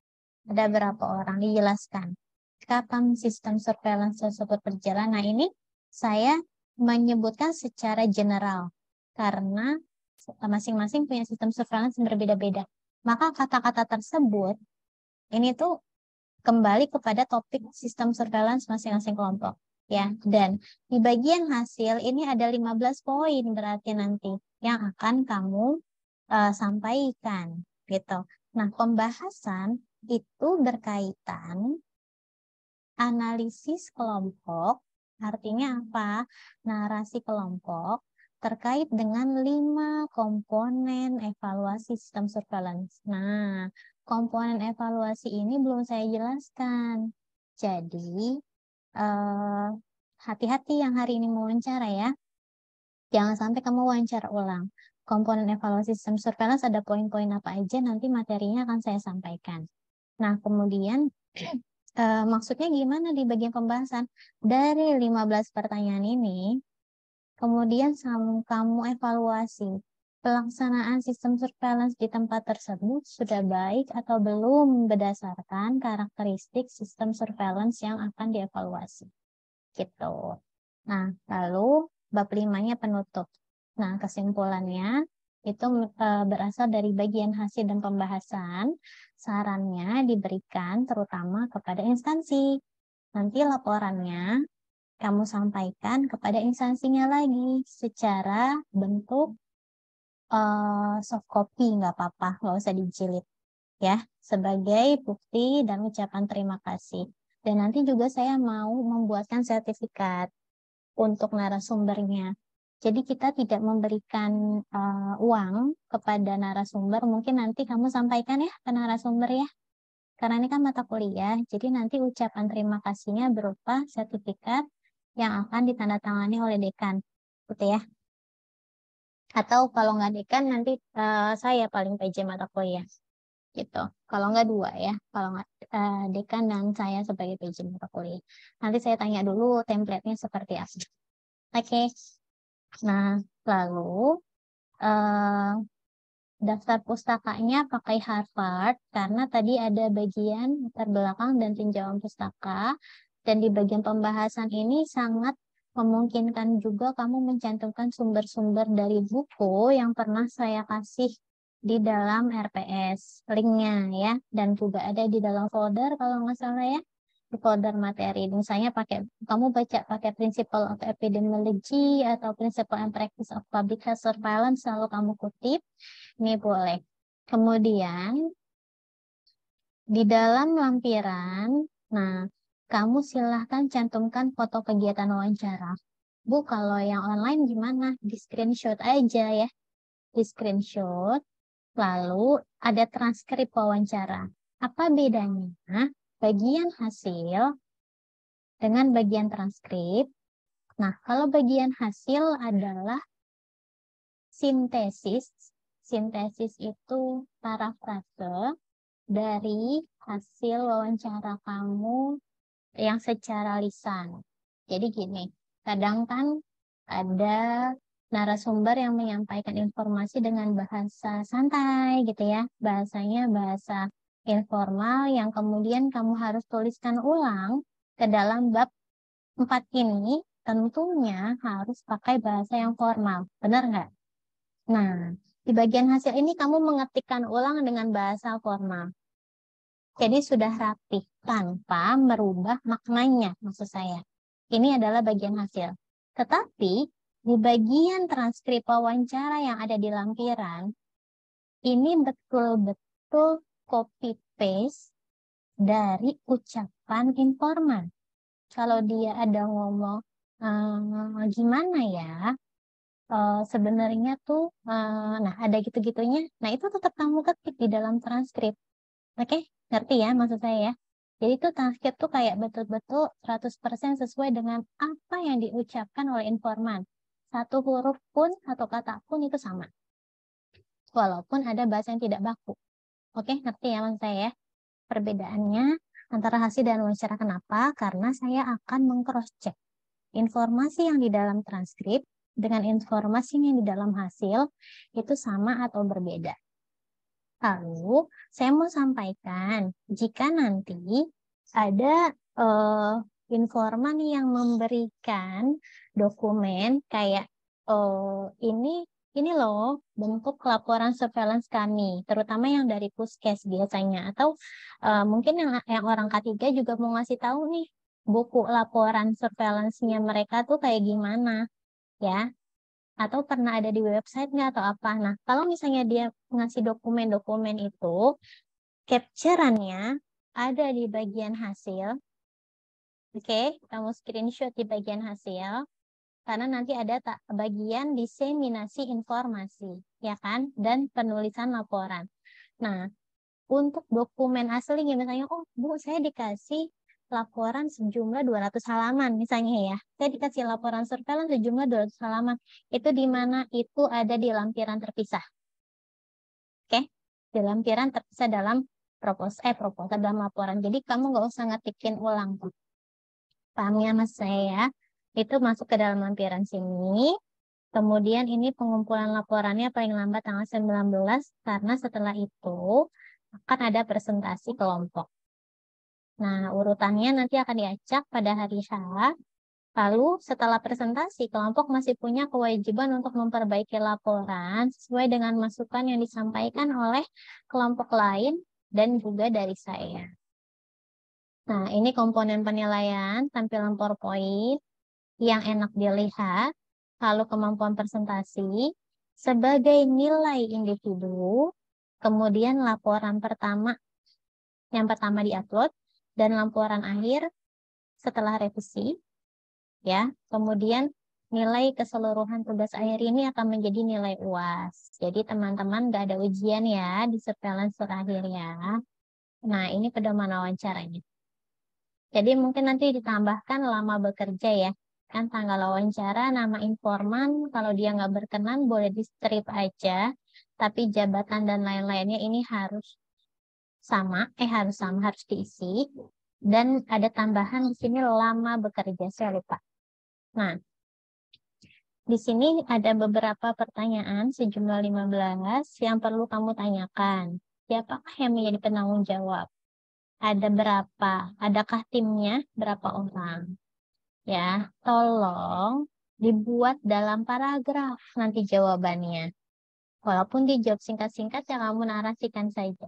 Ada berapa orang? Dijelaskan. Kapan sistem surveillance tersebut berjalan? Nah, ini saya menyebutkan secara general. Karena masing-masing punya sistem surveillance yang berbeda-beda. Maka kata-kata tersebut, ini tuh kembali kepada topik sistem surveillance masing-masing kelompok. Ya, dan di bagian hasil ini ada 15 poin berarti nanti yang akan kamu sampaikan. Gitu. Nah, pembahasan itu berkaitan analisis kelompok, artinya apa? Narasi kelompok terkait dengan 5 komponen evaluasi sistem surveillance. Nah, komponen evaluasi ini belum saya jelaskan. Jadi, hati-hati yang hari ini mewawancara ya. Jangan sampai kamu wawancara ulang. Komponen evaluasi sistem surveillance ada poin-poin apa aja, nanti materinya akan saya sampaikan. Nah, kemudian maksudnya gimana di bagian pembahasan? Dari 15 pertanyaan ini, kemudian kamu evaluasi pelaksanaan sistem surveillance di tempat tersebut sudah baik atau belum berdasarkan karakteristik sistem surveillance yang akan dievaluasi. Gitu. Nah, lalu bab 5-nya penutup. Nah, kesimpulannya itu berasal dari bagian hasil dan pembahasan. Sarannya diberikan terutama kepada instansi. Nanti laporannya kamu sampaikan kepada instansinya lagi secara bentuk soft copy, nggak apa-apa, nggak usah dijilid. Ya, sebagai bukti dan ucapan terima kasih. Dan nanti juga saya mau membuatkan sertifikat untuk narasumbernya. Jadi kita tidak memberikan uang kepada narasumber, mungkin nanti kamu sampaikan ya ke narasumber ya. Karena ini kan mata kuliah, jadi nanti ucapan terima kasihnya berupa sertifikat yang akan ditandatangani oleh dekan. Gitu ya. Atau kalau nggak dekan, nanti saya paling PJ mata kuliah. Gitu. Kalau nggak 2 ya. Kalau nggak dekan dan saya sebagai PJ mata kuliah. Nanti saya tanya dulu template-nya seperti apa. Oke. Nah, lalu daftar pustakanya pakai Harvard karena tadi ada bagian terbelakang dan tinjauan pustaka, dan di bagian pembahasan ini sangat memungkinkan juga kamu mencantumkan sumber-sumber dari buku yang pernah saya kasih di dalam RPS, linknya ya, dan juga ada di dalam folder kalau nggak salah ya, di folder materi. Misalnya kamu baca pakai Principle of Epidemiology atau Principle and Practice of Public Health Surveillance, lalu kamu kutip, ini boleh. Kemudian di dalam lampiran, nah kamu silahkan cantumkan foto kegiatan wawancara. Bu, kalau yang online gimana? Di screenshot aja ya. Di screenshot, lalu ada transkrip wawancara. Apa bedanya bagian hasil dengan bagian transkrip? Nah, kalau bagian hasil adalah sintesis. Sintesis itu parafrase dari hasil wawancara kamu yang secara lisan. Jadi gini, kadang kan ada narasumber yang menyampaikan informasi dengan bahasa santai gitu ya. Bahasanya bahasa informal yang kemudian kamu harus tuliskan ulang ke dalam bab 4 ini, tentunya harus pakai bahasa yang formal. Benar nggak? Nah, di bagian hasil ini kamu mengetikkan ulang dengan bahasa formal. Jadi sudah rapih tanpa merubah maknanya, maksud saya. Ini adalah bagian hasil. Tetapi di bagian transkrip wawancara yang ada di lampiran, ini betul-betul copy paste dari ucapan informan. Kalau dia ada ngomong gimana ya, sebenarnya tuh, nah ada gitu-gitunya, nah itu tetap kamu ketik di dalam transkrip. Oke, ngerti ya maksud saya ya? Jadi itu transkrip tuh kayak betul-betul 100% sesuai dengan apa yang diucapkan oleh informan. Satu huruf pun, satu kata pun itu sama. Walaupun ada bahasa yang tidak baku. Oke, ngerti ya maksud saya ya? Perbedaannya antara hasil dan wawancara. Kenapa? Karena saya akan meng-cross-check informasi yang di dalam transkrip dengan informasi yang di dalam hasil itu sama atau berbeda. Lalu, saya mau sampaikan, jika nanti ada informan yang memberikan dokumen kayak ini loh bentuk laporan surveillance kami, terutama yang dari Puskes biasanya, atau mungkin yang orang K3 juga mau ngasih tahu nih buku laporan surveillance-nya mereka tuh kayak gimana ya, atau pernah ada di website-nya atau apa. Nah, kalau misalnya dia ngasih dokumen-dokumen itu, capture-annya ada di bagian hasil. Oke, kamu screenshot di bagian hasil, karena nanti ada bagian diseminasi informasi, ya kan? Dan penulisan laporan. Nah, untuk dokumen asli, misalnya, oh Bu, saya dikasih laporan sejumlah 200 halaman misalnya ya. Saya dikasih laporan surveillance sejumlah 200 halaman. Itu di mana? Itu ada di lampiran terpisah. Oke? Di lampiran terpisah dalam proposal dalam laporan. Jadi kamu nggak usah ngetikin ulang. Paham ya mas saya? Itu masuk ke dalam lampiran sini. Kemudian ini pengumpulan laporannya paling lambat tanggal 19 karena setelah itu akan ada presentasi kelompok. Nah, urutannya nanti akan diacak pada hari H. Lalu setelah presentasi, kelompok masih punya kewajiban untuk memperbaiki laporan sesuai dengan masukan yang disampaikan oleh kelompok lain dan juga dari saya. Nah, ini komponen penilaian, tampilan PowerPoint yang enak dilihat, lalu kemampuan presentasi, sebagai nilai individu, kemudian laporan pertama, yang pertama diupload, dan laporan akhir setelah revisi, ya. Kemudian nilai keseluruhan tugas akhir ini akan menjadi nilai UAS. Jadi teman-teman nggak ada ujian ya di surveillance terakhir ya. Nah, ini pedoman wawancaranya. Jadi mungkin nanti ditambahkan lama bekerja ya. Kan tanggal wawancara, nama informan, kalau dia nggak berkenan boleh di strip aja. Tapi jabatan dan lain-lainnya ini harus harus diisi. Dan ada tambahan di sini lama bekerja, saya lupa. Nah, di sini ada beberapa pertanyaan sejumlah 15 yang perlu kamu tanyakan. Siapakah yang menjadi penanggung jawab? Ada berapa? Adakah timnya berapa orang? Ya, tolong dibuat dalam paragraf nanti jawabannya. Walaupun dijawab singkat-singkat, ya kamu narasikan saja.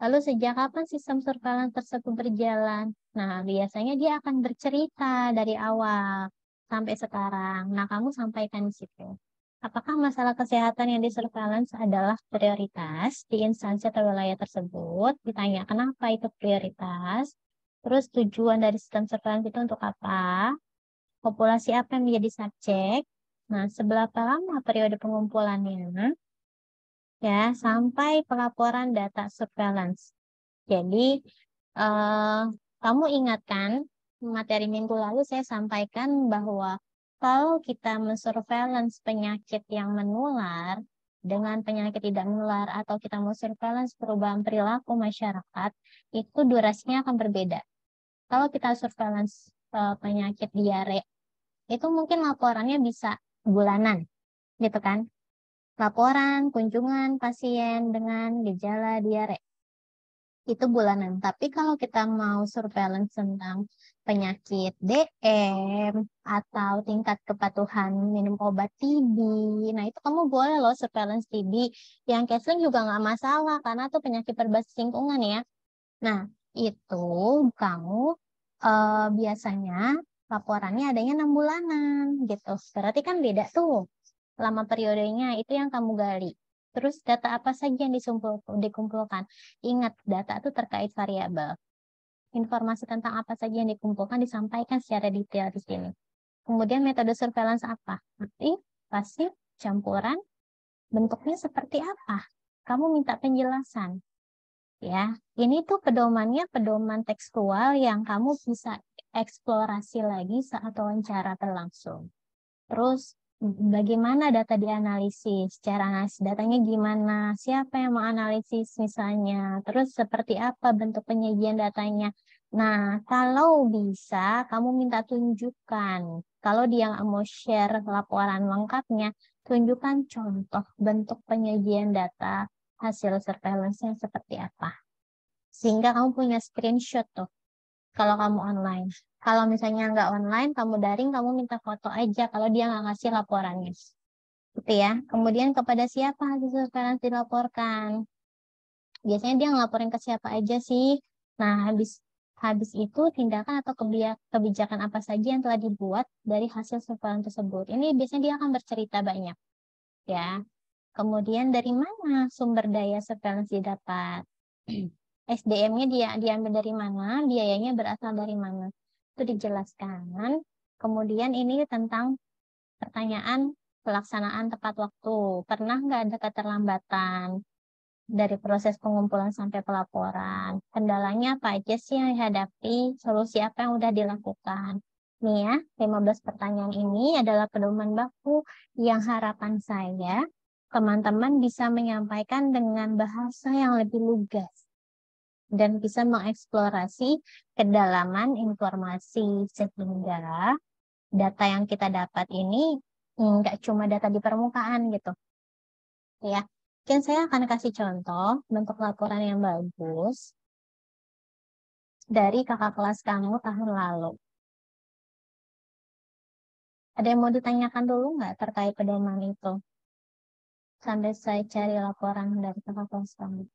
Lalu sejak kapan sistem surveillance tersebut berjalan? Nah, biasanya dia akan bercerita dari awal sampai sekarang. Nah, kamu sampaikan di situ. Apakah masalah kesehatan yang di surveillance adalah prioritas di instansi atau wilayah tersebut? Ditanya kenapa itu prioritas? Terus tujuan dari sistem surveillance itu untuk apa? Populasi apa yang menjadi subjek? Nah, seberapa lama periode pengumpulannya? Ya, sampai pelaporan data surveillance. Jadi, kamu ingatkan materi minggu lalu saya sampaikan bahwa kalau kita mensurveillance penyakit yang menular dengan penyakit tidak menular atau kita mau surveillance perubahan perilaku masyarakat, itu durasinya akan berbeda. Kalau kita surveillance penyakit diare, itu mungkin laporannya bisa bulanan, gitu kan? Laporan kunjungan pasien dengan gejala diare itu bulanan. Tapi kalau kita mau surveillance tentang penyakit DM atau tingkat kepatuhan minum obat TB, nah itu kamu boleh loh surveillance TB. Yang Kesling juga nggak masalah karena itu penyakit berbasis lingkungan ya. Nah, itu kamu biasanya laporannya adanya 6 bulanan gitu. Berarti kan beda tuh lama periodenya, itu yang kamu gali. Terus data apa saja yang dikumpulkan? Ingat, data itu terkait variabel. Informasi tentang apa saja yang dikumpulkan disampaikan secara detail di sini. Kemudian metode surveillance apa? Aktif, pasif, campuran, bentuknya seperti apa? Kamu minta penjelasan. Ya, ini tuh pedomannya pedoman tekstual yang kamu bisa eksplorasi lagi saat wawancara berlangsung. Terus bagaimana data dianalisis? Cara analisis datanya gimana? Siapa yang menganalisis misalnya? Terus seperti apa bentuk penyajian datanya? Nah, kalau bisa kamu minta tunjukkan. Kalau dia nggak mau share laporan lengkapnya, tunjukkan contoh bentuk penyajian data hasil surveillance-nya seperti apa. Sehingga kamu punya screenshot tuh kalau kamu online. Kalau misalnya nggak online, kamu daring, kamu minta foto aja kalau dia nggak ngasih laporannya. Gitu ya. Kemudian kepada siapa hasil surveillance dilaporkan? Biasanya dia ngelaporin ke siapa aja sih? Nah, habis itu tindakan atau kebijakan apa saja yang telah dibuat dari hasil surveillance tersebut. Ini biasanya dia akan bercerita banyak. Ya. Kemudian dari mana sumber daya surveillance didapat? SDM-nya dia diambil dari mana, biayanya berasal dari mana. Itu dijelaskan. Kemudian ini tentang pertanyaan pelaksanaan tepat waktu. Pernah nggak ada keterlambatan dari proses pengumpulan sampai pelaporan? Kendalanya apa aja sih yang dihadapi? Solusi apa yang udah dilakukan? Nih ya, 15 pertanyaan ini adalah pedoman baku yang harapan saya teman-teman bisa menyampaikan dengan bahasa yang lebih lugas dan bisa mengeksplorasi kedalaman informasi sehingga data yang kita dapat ini nggak cuma data di permukaan gitu ya. Mungkin saya akan kasih contoh bentuk laporan yang bagus dari kakak kelas kamu tahun lalu. Ada yang mau ditanyakan dulu nggak terkait pedoman itu? Sampai saya cari laporan dari kakak kelas kamu.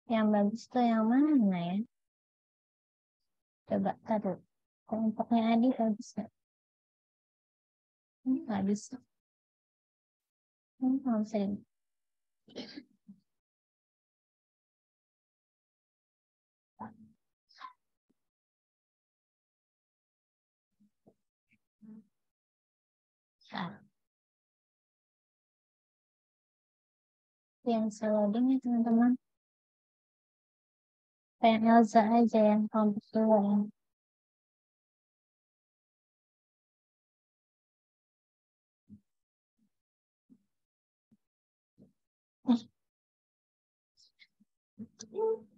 Yang bagus tuh yang mana ya? Coba taruh. Kelompoknya Adi bagus nggak? Nggak bisa. Nggak bisa. Nah, yang loading ya teman-teman. Kayak Elza aja yang kelompok dua ya.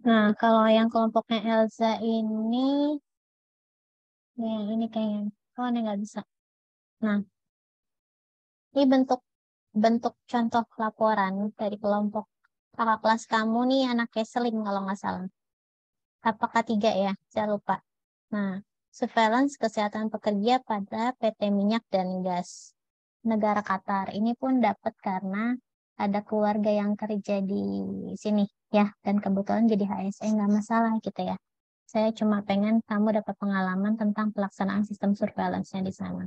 Nah, kalau yang kelompoknya Elza ini, yang ini kayaknya, oh ini nggak bisa. Nah, ini bentuk contoh laporan dari kelompok kakak kelas kamu nih anak Keseling kalau nggak salah. Apakah tiga ya? Saya lupa. Nah, surveillance kesehatan pekerja pada PT Minyak dan Gas negara Qatar. Ini pun dapat karena ada keluarga yang kerja di sini ya, dan kebetulan jadi HSE nggak masalah gitu ya. Saya cuma pengen kamu dapat pengalaman tentang pelaksanaan sistem surveillance-nya di sana.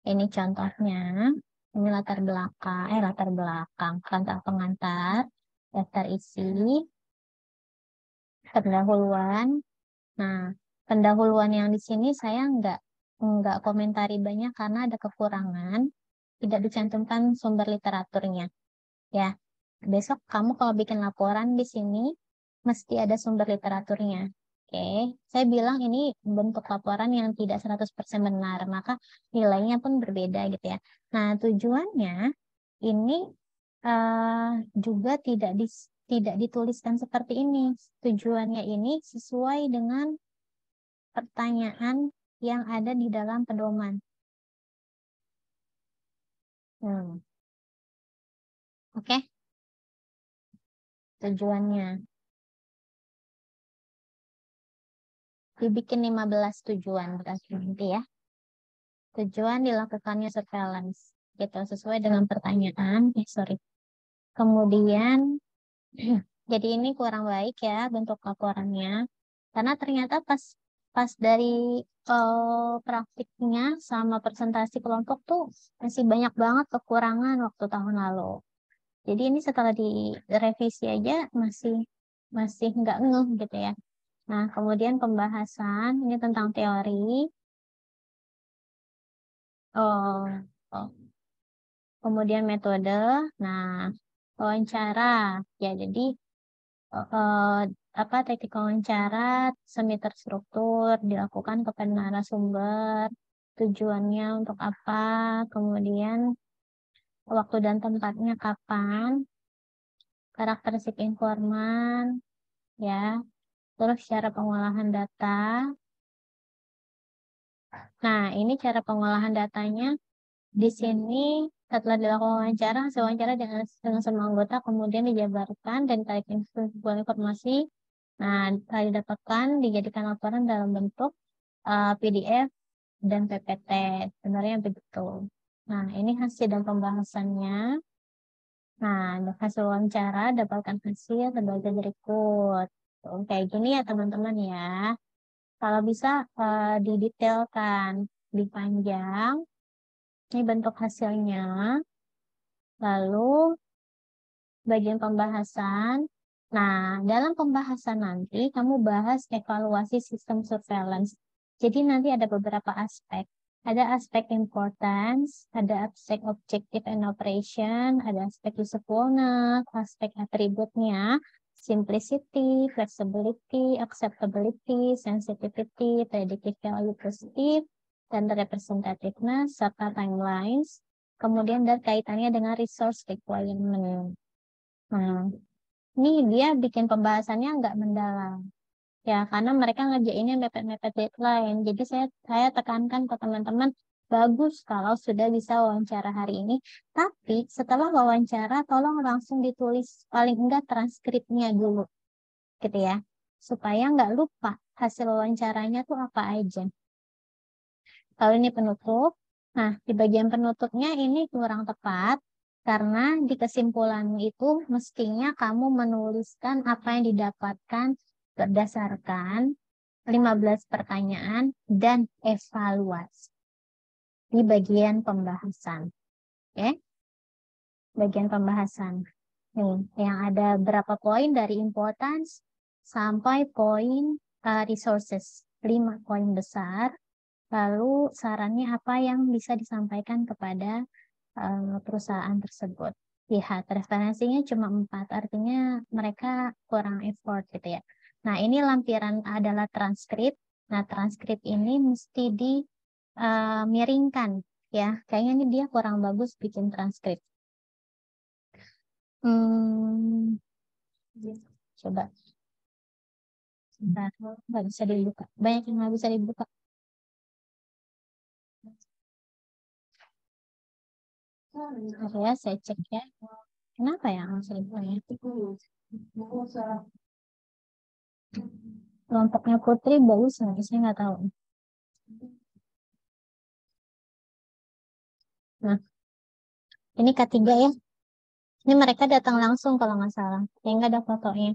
Ini contohnya, ini latar belakang, kantor pengantar, daftar isi, pendahuluan. Nah, pendahuluan yang di sini saya nggak komentari banyak karena ada kekurangan, tidak dicantumkan sumber literaturnya. Ya, besok kamu kalau bikin laporan di sini mesti ada sumber literaturnya. Oke, saya bilang ini bentuk laporan yang tidak 100% benar, maka nilainya pun berbeda gitu ya. Nah, tujuannya ini juga tidak dituliskan seperti ini. Tujuannya ini sesuai dengan pertanyaan yang ada di dalam pedoman. Oke. Tujuannya. Dibikin 15 tujuan berarti nanti ya. tujuan dilakukannya surveillance gitu sesuai dengan pertanyaan. Kemudian jadi ini kurang baik ya bentuk laporannya karena ternyata pas dari praktiknya sama presentasi kelompok tuh masih banyak banget kekurangan waktu tahun lalu. Jadi ini setelah direvisi aja masih nggak ngeh gitu ya. Nah, kemudian pembahasan ini tentang teori. Oh, oh. Kemudian metode. Nah, wawancara. Ya, jadi teknik wawancara semi terstruktur dilakukan kepada narasumber. Tujuannya untuk apa? Kemudian waktu dan tempatnya kapan? Karakteristik informan, ya. Terus cara pengolahan data. Nah, ini cara pengolahan datanya. Di sini setelah dilakukan wawancara, hasil wawancara dengan semua anggota kemudian dijabarkan dan ditarik sebuah informasi. Nah, setelah didapatkan dijadikan laporan dalam bentuk PDF dan PPT. Sebenarnya begitu. Nah, ini hasil dan pembahasannya. Nah, hasil wawancara dapatkan hasil sebagai berikut. Kayak gini ya teman-teman ya. Kalau bisa didetailkan, dipanjang. Ini bentuk hasilnya. Lalu bagian pembahasan. Nah, dalam pembahasan nanti kamu bahas evaluasi sistem surveillance. Jadi nanti ada beberapa aspek. Ada aspek importance, ada aspek objective and operation, ada aspek usefulness, aspek atributnya, simplicity, flexibility, acceptability, sensitivity, predictive value positive, dan representativeness, serta timelines. Kemudian dan kaitannya dengan resource requirement. Nah, ini dia bikin pembahasannya nggak mendalam. Ya, karena mereka ngerjainnya mepet-mepet deadline. Jadi saya tekankan ke teman-teman, bagus kalau sudah bisa wawancara hari ini. Tapi setelah wawancara, tolong langsung ditulis paling enggak transkripnya dulu. Gitu ya. Supaya nggak lupa hasil wawancaranya tuh apa aja. Kalau ini penutup, nah di bagian penutupnya ini kurang tepat. Karena di kesimpulan itu mestinya kamu menuliskan apa yang didapatkan berdasarkan 15 pertanyaan dan evaluasi di bagian pembahasan. Oke? Bagian pembahasan. Nih, yang ada berapa poin dari importance sampai poin resources. 5 poin besar. Lalu sarannya apa yang bisa disampaikan kepada perusahaan tersebut. Lihat, referensinya cuma 4, artinya mereka kurang effort gitu ya. Nah, ini lampiran adalah transkrip. Nah, transkrip ini mesti dimiringkan ya. Kayaknya ini dia kurang bagus bikin transkrip. Coba. Sebentar, nggak bisa dibuka. Banyak yang nggak bisa dibuka. Oke ya, saya cek ya. Kenapa ya nggak bisa dibuka ya? Kelompoknya Putri bagus nggak? Saya nggak tahu. Nah, ini K3 ya. Ini mereka datang langsung kalau nggak salah. Yang nggak ada fotonya.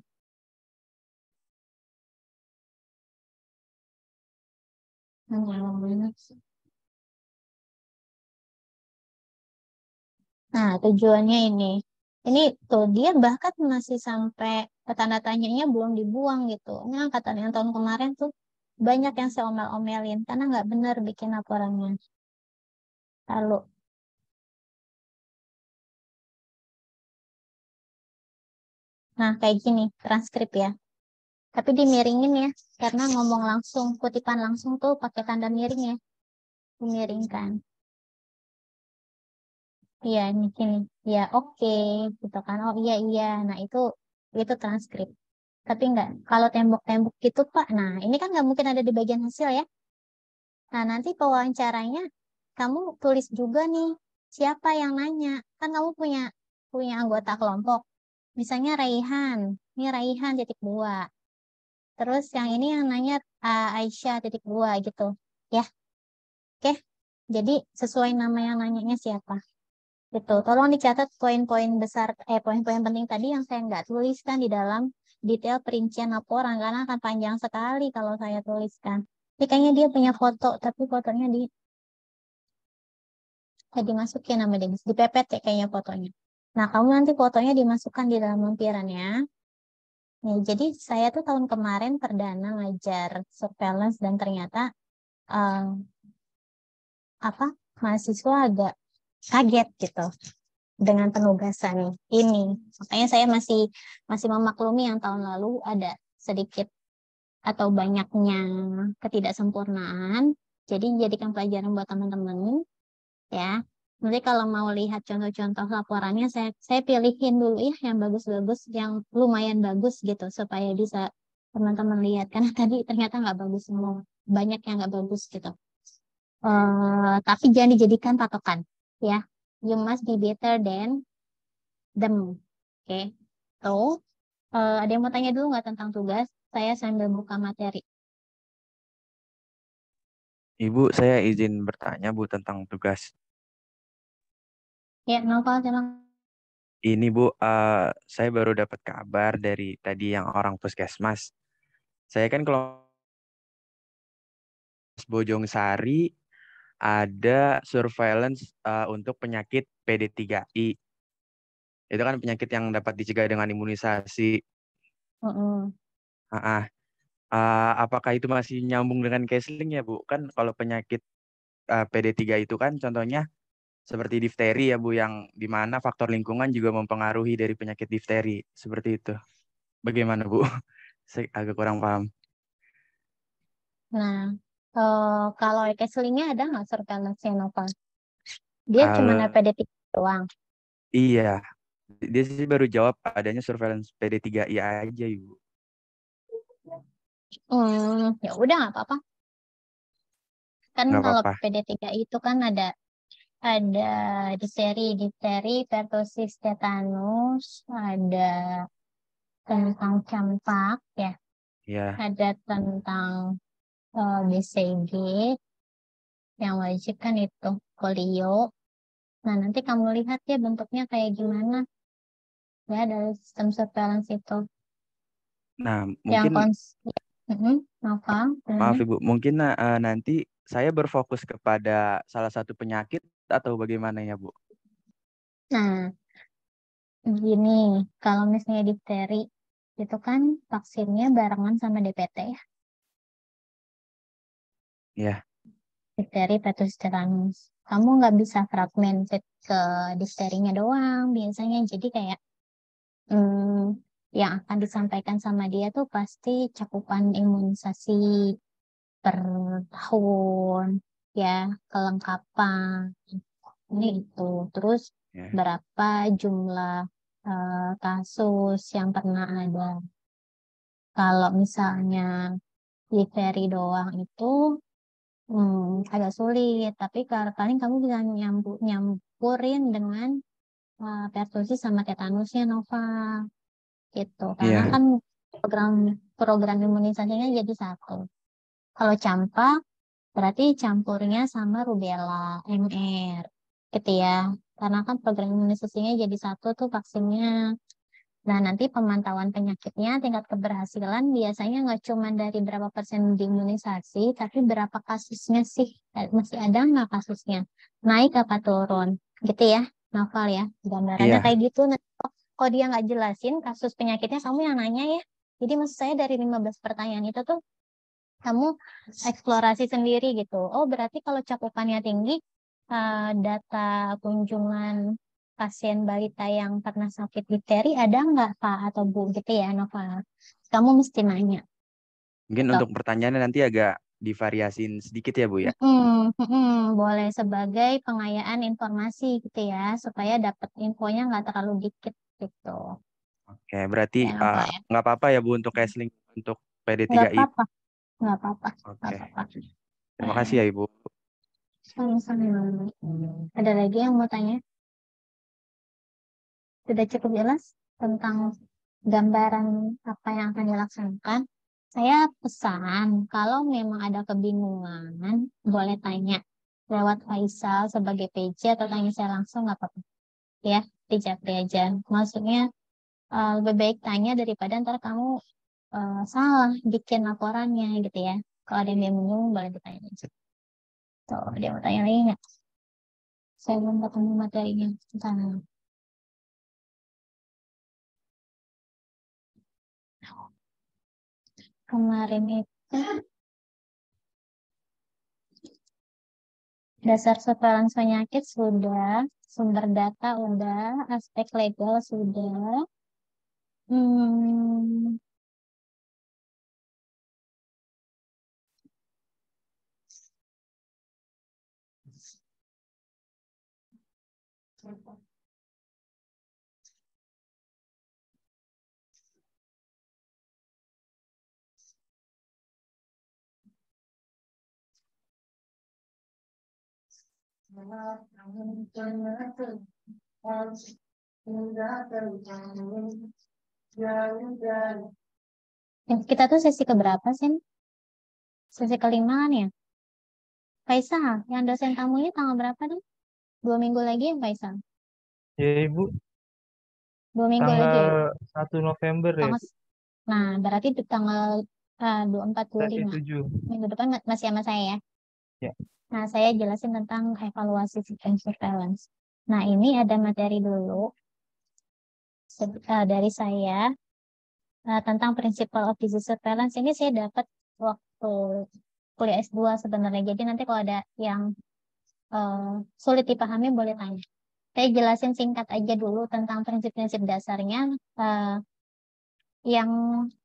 Nah, tujuannya ini. Ini tuh dia bahkan masih sampai tanda tanyanya belum dibuang gitu. Ini angkatan yang tahun kemarin tuh banyak yang saya omel-omelin karena nggak benar bikin laporannya. Lalu nah, kayak gini transkrip ya. Tapi dimiringin ya, karena ngomong langsung, kutipan langsung tuh pakai tanda miring ya. Dimiringkan. Iya, ini gini. Ya, oke, gitu kan. Oh iya iya. Nah, itu transkrip. Tapi enggak, kalau tembok-tembok gitu, Pak. Nah, ini kan nggak mungkin ada di bagian hasil ya. Nah, nanti pewawancaranya kamu tulis juga nih siapa yang nanya. Kan kamu punya anggota kelompok. Misalnya Raihan. Ini Raihan titik 2. Terus yang ini yang nanya Aisyah titik 2 gitu. Ya. Oke. Jadi sesuai nama yang nanyanya siapa. Gitu. Tolong dicatat poin-poin besar, poin-poin penting tadi yang saya nggak tuliskan di dalam detail perincian laporan, karena akan panjang sekali kalau saya tuliskan. Ini kayaknya dia punya foto, tapi fotonya dimasukin nama dia, dipepet ya kayaknya fotonya. Nah, kamu nanti fotonya dimasukkan di dalam lempirannya. Nih, jadi saya tuh tahun kemarin perdana ngajar surveillance dan ternyata mahasiswa agak kaget gitu dengan penugasan ini. Makanya saya masih memaklumi yang tahun lalu ada sedikit atau banyaknya ketidaksempurnaan. Jadi jadikan pelajaran buat teman-teman ya. Nanti kalau mau lihat contoh-contoh laporannya, saya pilihin dulu ya yang bagus-bagus, yang lumayan bagus gitu, supaya bisa teman-teman lihat. Karena tadi ternyata nggak bagus semua, banyak yang nggak bagus gitu. Tapi jangan dijadikan patokan ya. You must be better than them. Oke. So, ada yang mau tanya dulu nggak tentang tugas? Saya sambil buka materi. Ibu, saya izin bertanya Bu tentang tugas. Ya, Nova, silakan. Ini Bu, saya baru dapat kabar dari tadi yang orang puskesmas. Saya kan kalau Bojong Sari ada surveillance untuk penyakit PD3I. Itu kan penyakit yang dapat dicegah dengan imunisasi. Apakah itu masih nyambung dengan Kesling ya Bu? Kan kalau penyakit PD3 itu kan contohnya seperti difteri ya Bu, yang dimana faktor lingkungan juga mempengaruhi dari penyakit difteri. Seperti itu. Bagaimana Bu? Saya agak kurang paham. Nah, kalau Keslingnya ada nggak surveillance Nova? Dia cuma PD3 doang. Iya, dia sih baru jawab adanya surveillance PD3I aja Ibu. Ya udah nggak apa-apa. Kan Nggak kalau apa-apa. PD3 itu kan ada difteri, pertussis, tetanus, ada tentang campak ya, ada tentang BCG, yang wajib kan itu polio. Nah, nanti kamu lihat ya bentuknya kayak gimana ya dari sistem surveillance itu. Nah, mungkin maaf Ibu, mungkin nanti saya berfokus kepada salah satu penyakit atau bagaimana ya Bu? Nah, gini, kalau misalnya difteri itu kan vaksinnya barengan sama DPT ya. Iya. Difteri, pertussis, tetanus. Kamu nggak bisa fragmented ke difterinya doang biasanya. Jadi kayak yang akan disampaikan sama dia tuh pasti cakupan imunisasi per tahun ya, kelengkapan ini itu, terus berapa jumlah kasus yang pernah ada. Kalau misalnya difteri doang itu agak sulit, tapi paling kamu bisa nyampurin dengan pertussis sama tetanusnya Nova gitu, karena kan program imunisasinya jadi satu. Kalau campak berarti campurnya sama rubella, MR gitu ya, karena kan program imunisasinya jadi satu tuh vaksinnya. Nah, nanti pemantauan penyakitnya, tingkat keberhasilan biasanya nggak cuma dari berapa persen diimunisasi, tapi berapa kasusnya sih, masih ada nggak kasusnya, naik apa turun gitu ya Noval ya, gambarannya kayak gitu. Nah, kalau dia nggak jelasin kasus penyakitnya, kamu yang nanya ya. Jadi maksud saya dari 15 pertanyaan itu tuh kamu eksplorasi sendiri gitu. Oh, berarti kalau cakupannya tinggi, data kunjungan pasien balita yang pernah sakit difteri ada nggak Pak atau Bu gitu ya Nova. Kamu mesti nanya. Mungkin untuk pertanyaannya nanti agak divariasin sedikit ya Bu ya. Boleh, sebagai pengayaan informasi gitu ya, supaya dapat infonya nggak terlalu dikit gitu. Oke, berarti nggak apa-apa ya Bu untuk Kesling untuk PD3I. Nggak apa-apa. Oke. Terima kasih ya Ibu. Sama-sama. Ada lagi yang mau tanya? Sudah cukup jelas tentang gambaran apa yang akan dilaksanakan. Saya pesan kalau memang ada kebingungan boleh tanya lewat Faisal sebagai PJ atau tanya saya langsung nggak apa-apa ya, di Japri aja. Maksudnya lebih baik tanya daripada ntar kamu salah bikin laporannya gitu ya. Kalau ada yang bingung boleh ditanya aja. Tuh, dia mau tanya lagi nggak? Saya belum ketemu materinya. Sana. Kemarin itu dasar surveillance penyakit sudah, sumber data udah, aspek legal sudah. Hmm, kita tuh sesi keberapa sih? Sesi kelima kan ya? Faisal, yang dosen tamunya tanggal berapa nih? 2 minggu lagi ya Faisal? Ya Ibu, 2 minggu lagi ya? tanggal 1 November ya. Tanggal, nah, berarti di tanggal 24, Saya 25. 7. Minggu depan masih sama saya ya? Ya. Nah, saya jelasin tentang evaluasi sistem surveillance. Nah, ini ada materi dulu dari saya tentang principle of disease surveillance. Ini saya dapat waktu kuliah S2 sebenarnya. Jadi nanti kalau ada yang sulit dipahami boleh tanya. Saya jelasin singkat aja dulu tentang prinsip-prinsip dasarnya yang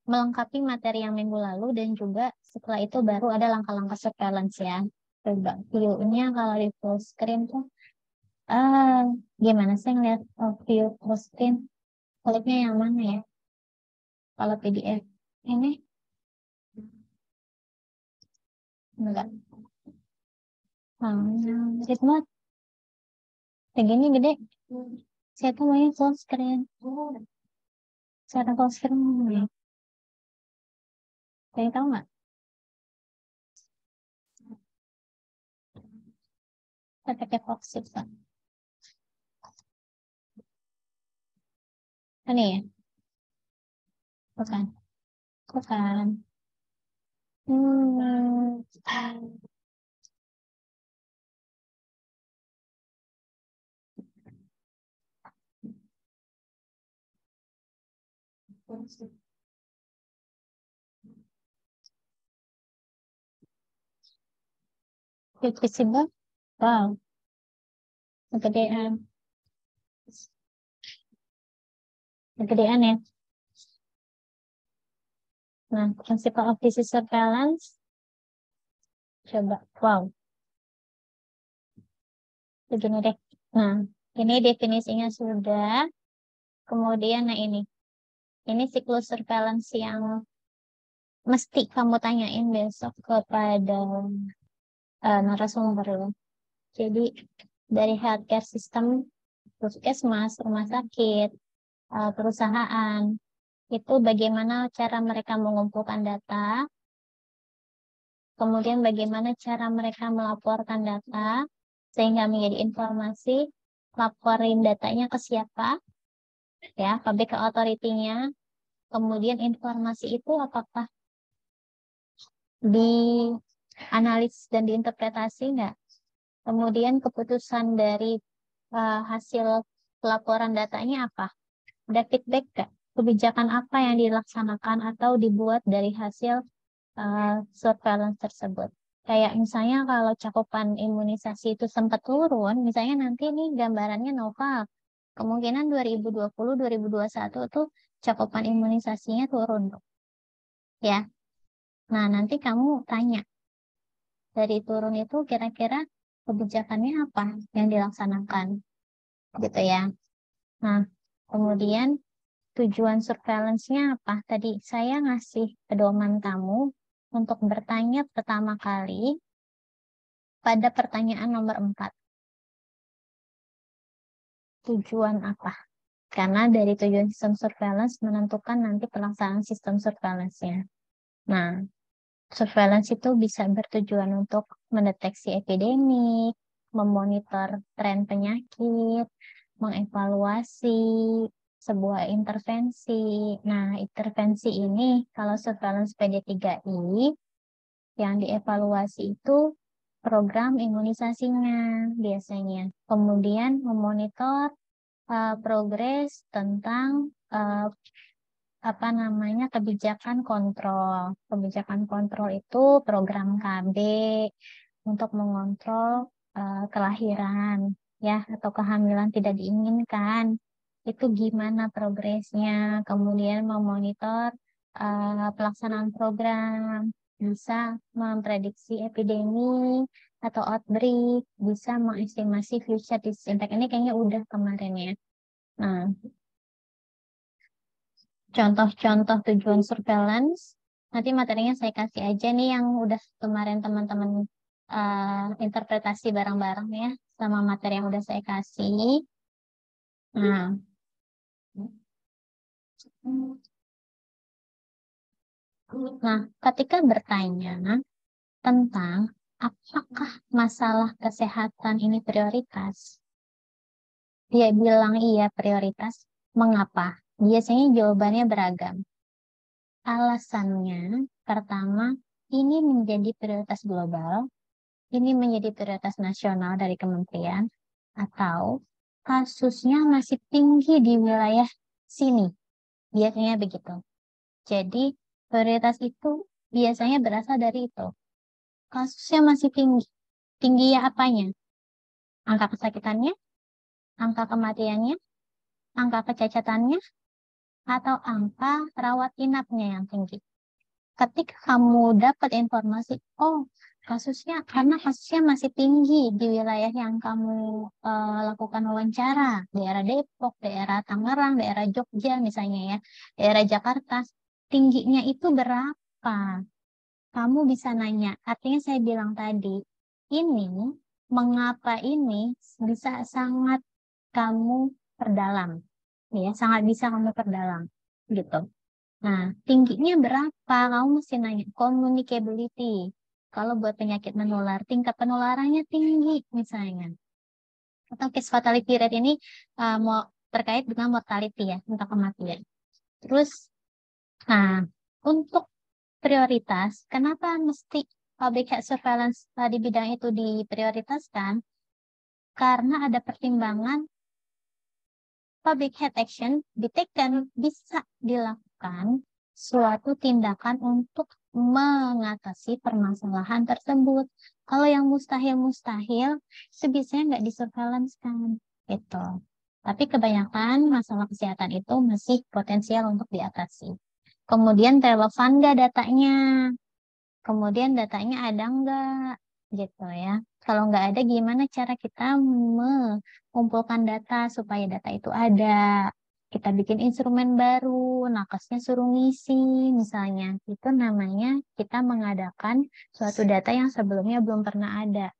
melengkapi materi yang minggu lalu dan juga setelah itu baru ada langkah-langkah surveillance ya. Coba view-nya kalau di full screen tuh gimana sih ngeliat view full screen? Kliknya yang mana ya? Kalau PDF ini enggak. Ritme segini gede. Saya tuh maunya full screen. Cara full screen nih. Kalian tahu nggak? Saya pakai Foxit kan. Ini ya? Bukan. Bukan. Visible? Wow. Kegedean. Kegedean ya. Nah, principle of disease surveillance. Coba. Wow. Begini deh. Nah, ini definisinya sudah. Kemudian, nah ini. Ini siklus surveillance yang mesti kamu tanyain besok kepada narasumber. Jadi, dari healthcare system, puskesmas, rumah sakit, perusahaan, itu bagaimana cara mereka mengumpulkan data, kemudian bagaimana cara mereka melaporkan data, sehingga menjadi informasi, laporin datanya ke siapa, ya, public authority-nya, kemudian informasi itu apakah dianalisis dan diinterpretasi nggak, kemudian keputusan dari hasil pelaporan datanya apa, ada feedback nggak, kebijakan apa yang dilaksanakan atau dibuat dari hasil surveillance tersebut. Kayak misalnya kalau cakupan imunisasi itu sempat turun, misalnya nanti nih gambarannya Novak, kemungkinan 2020-2021 tuh cakupan imunisasinya turun. Ya. Nah, nanti kamu tanya, dari turun itu kira-kira kebijakannya apa yang dilaksanakan. Gitu ya. Nah, kemudian tujuan surveillance-nya apa? Tadi saya ngasih pedoman kamu untuk bertanya pertama kali pada pertanyaan nomor 4. Tujuan apa? Karena dari tujuan sistem surveillance menentukan nanti pelaksanaan sistem surveillance-nya. Nah, Surveillance itu bisa bertujuan untuk mendeteksi epidemik, memonitor tren penyakit, mengevaluasi sebuah intervensi. Nah, intervensi ini kalau surveillance PD3I yang dievaluasi itu program imunisasinya biasanya. Kemudian memonitor progres tentang kebijakan kontrol. Kebijakan kontrol itu program KB untuk mengontrol kelahiran ya atau kehamilan tidak diinginkan. Itu gimana progresnya. Kemudian memonitor pelaksanaan program, bisa memprediksi epidemi atau outbreak, bisa mengestimasi future disease impact. Ini kayaknya udah kemarin ya. Nah, contoh-contoh tujuan surveillance, nanti materinya saya kasih aja nih yang udah kemarin teman-teman interpretasi bareng-bareng ya, sama materi yang udah saya kasih. Nah, ketika bertanya tentang apakah masalah kesehatan ini prioritas, dia bilang iya prioritas. Mengapa? Biasanya jawabannya beragam. Alasannya, pertama, ini menjadi prioritas global, ini menjadi prioritas nasional dari kementerian, atau kasusnya masih tinggi di wilayah sini. Biasanya begitu. Jadi, prioritas itu biasanya berasal dari itu. Kasusnya masih tinggi. Tinggi ya apanya? Angka kesakitannya, angka kematiannya, angka kecacatannya, atau angka rawat inapnya yang tinggi. Ketika kamu dapat informasi, oh karena kasusnya masih tinggi di wilayah yang kamu lakukan wawancara, daerah Depok, daerah Tangerang, daerah Jogja misalnya ya, daerah Jakarta, tingginya itu berapa? Kamu bisa nanya, artinya saya bilang tadi, ini mengapa ini bisa sangat kamu perdalam, ya sangat bisa kamu perdalam, gitu. Nah, tingginya berapa? Kamu mesti nanya. Communicability. Kalau buat penyakit menular, tingkat penularannya tinggi misalnya. Atau case fatality rate ini mau terkait dengan mortality ya, untuk kematian. Terus, nah, untuk prioritas, kenapa mesti public health surveillance di bidang itu diprioritaskan? Karena ada pertimbangan public health action ditaken, bisa dilakukan suatu tindakan untuk mengatasi permasalahan tersebut. Kalau yang mustahil-mustahil, sebisanya nggak disurveillance kan, gitu. Tapi kebanyakan masalah kesehatan itu masih potensial untuk diatasi. Kemudian relevan nggak datanya? Kemudian datanya ada nggak? Gitu ya. Kalau nggak ada, gimana cara kita mengumpulkan data supaya data itu ada? Kita bikin instrumen baru, nakesnya suruh ngisi, misalnya. Itu namanya kita mengadakan suatu data yang sebelumnya belum pernah ada.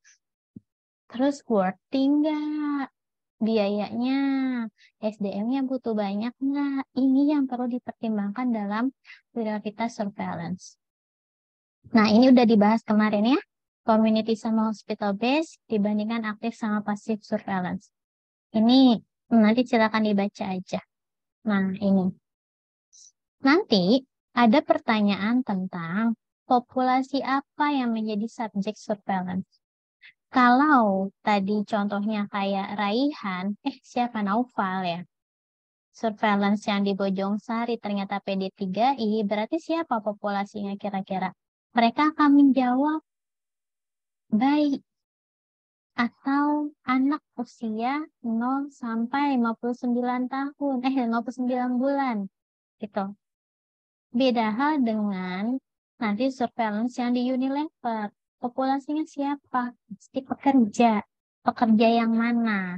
Terus worthy nggak? Biayanya, SDM-nya butuh banyak nggak? Ini yang perlu dipertimbangkan dalam prioritas surveillance. Nah, ini udah dibahas kemarin ya. Community sama hospital base dibandingkan aktif sama pasif surveillance. Ini nanti silakan dibaca aja. Nah, ini. Nanti ada pertanyaan tentang populasi apa yang menjadi subjek surveillance. Kalau tadi contohnya kayak Raihan, siapa Naufal ya? Surveillance yang di Bojong Sari ternyata PD3I, berarti siapa populasinya kira-kira? Mereka akan menjawab bayi atau anak usia 0 sampai 59 tahun, 59 bulan, gitu. Beda hal dengan nanti surveillance yang di Unilever. Populasinya siapa? Pasti pekerja. Pekerja yang mana?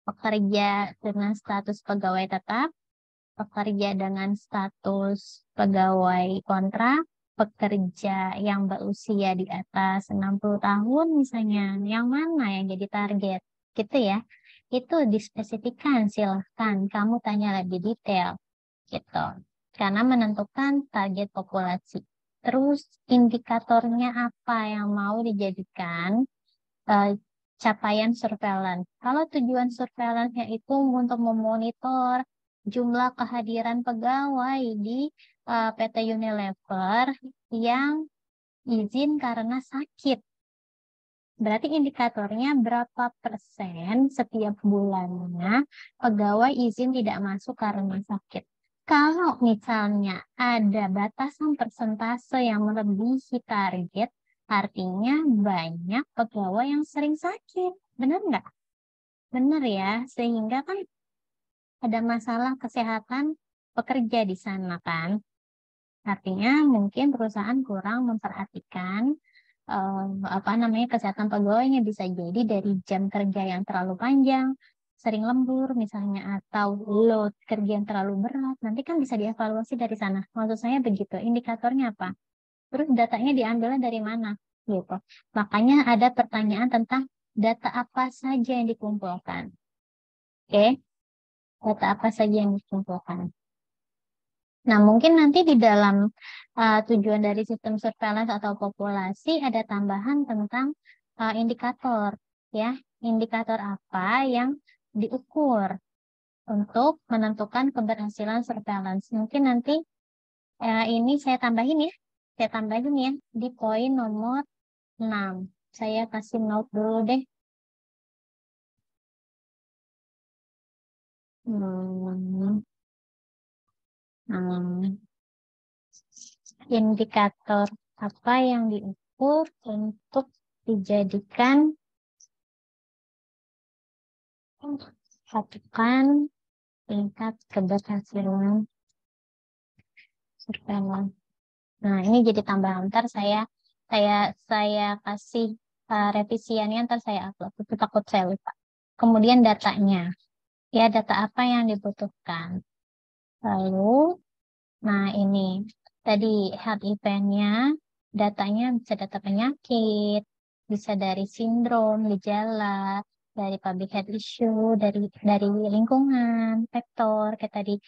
Pekerja dengan status pegawai tetap, pekerja dengan status pegawai kontrak, pekerja yang berusia di atas 60 tahun misalnya, yang mana yang jadi target, gitu ya. Itu dispesifikan, silahkan kamu tanya lebih detail, gitu. Karena menentukan target populasi. Terus indikatornya apa yang mau dijadikan capaian surveillance. Kalau tujuan surveillance-nya itu untuk memonitor jumlah kehadiran pegawai di PT Unilever yang izin karena sakit. Berarti indikatornya berapa persen setiap bulannya pegawai izin tidak masuk karena sakit. Kalau misalnya ada batasan persentase yang melebihi target, artinya banyak pegawai yang sering sakit. Benar nggak? Benar ya. Sehingga kan ada masalah kesehatan pekerja di sana kan. Artinya mungkin perusahaan kurang memperhatikan kesehatan pegawainya, bisa jadi dari jam kerja yang terlalu panjang, sering lembur misalnya, atau load kerja yang terlalu berat. Nanti kan bisa dievaluasi dari sana. Maksud saya begitu. Indikatornya apa? Terus datanya diambilnya dari mana? Gitu. Makanya ada pertanyaan tentang data apa saja yang dikumpulkan. Oke? Data apa saja yang dikumpulkan. Nah, mungkin nanti di dalam tujuan dari sistem surveillance atau populasi ada tambahan tentang indikator, ya. Indikator apa yang diukur untuk menentukan keberhasilan surveillance. Mungkin nanti ini saya tambahin ya. Saya tambahin ya di poin nomor 6. Saya kasih note dulu deh. Indikator apa yang diukur untuk dijadikan patokan tingkat keberhasilan surveillance. Nah, ini jadi tambahan. Ntar saya kasih revisiannya, ntar saya upload. Itu takut saya lupa. Kemudian datanya. Ya, data apa yang dibutuhkan. Lalu, nah ini. Tadi health event-nya, datanya bisa data penyakit, bisa dari sindrom, gejala, dari public health issue, dari lingkungan, faktor, kayak tadi.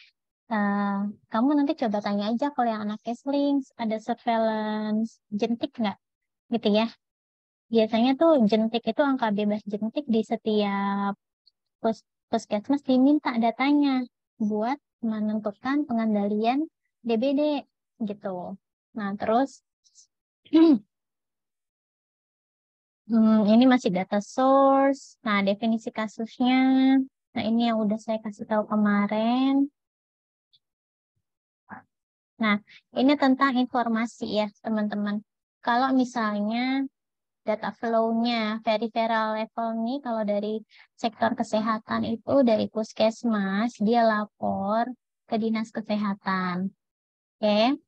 Kamu nanti coba tanya aja kalau yang anak Kesling, ada surveillance jentik nggak? Gitu ya. Biasanya tuh jentik itu angka bebas jentik di setiap puskesmas diminta datanya buat menentukan pengendalian DBD gitu. Nah, terus ini masih data source. Nah, definisi kasusnya. Nah, ini yang udah saya kasih tahu kemarin. Nah, ini tentang informasi ya, teman-teman. Kalau misalnya data flow-nya, peripheral level nih, kalau dari sektor kesehatan itu dari puskesmas, dia lapor ke dinas kesehatan. Oke,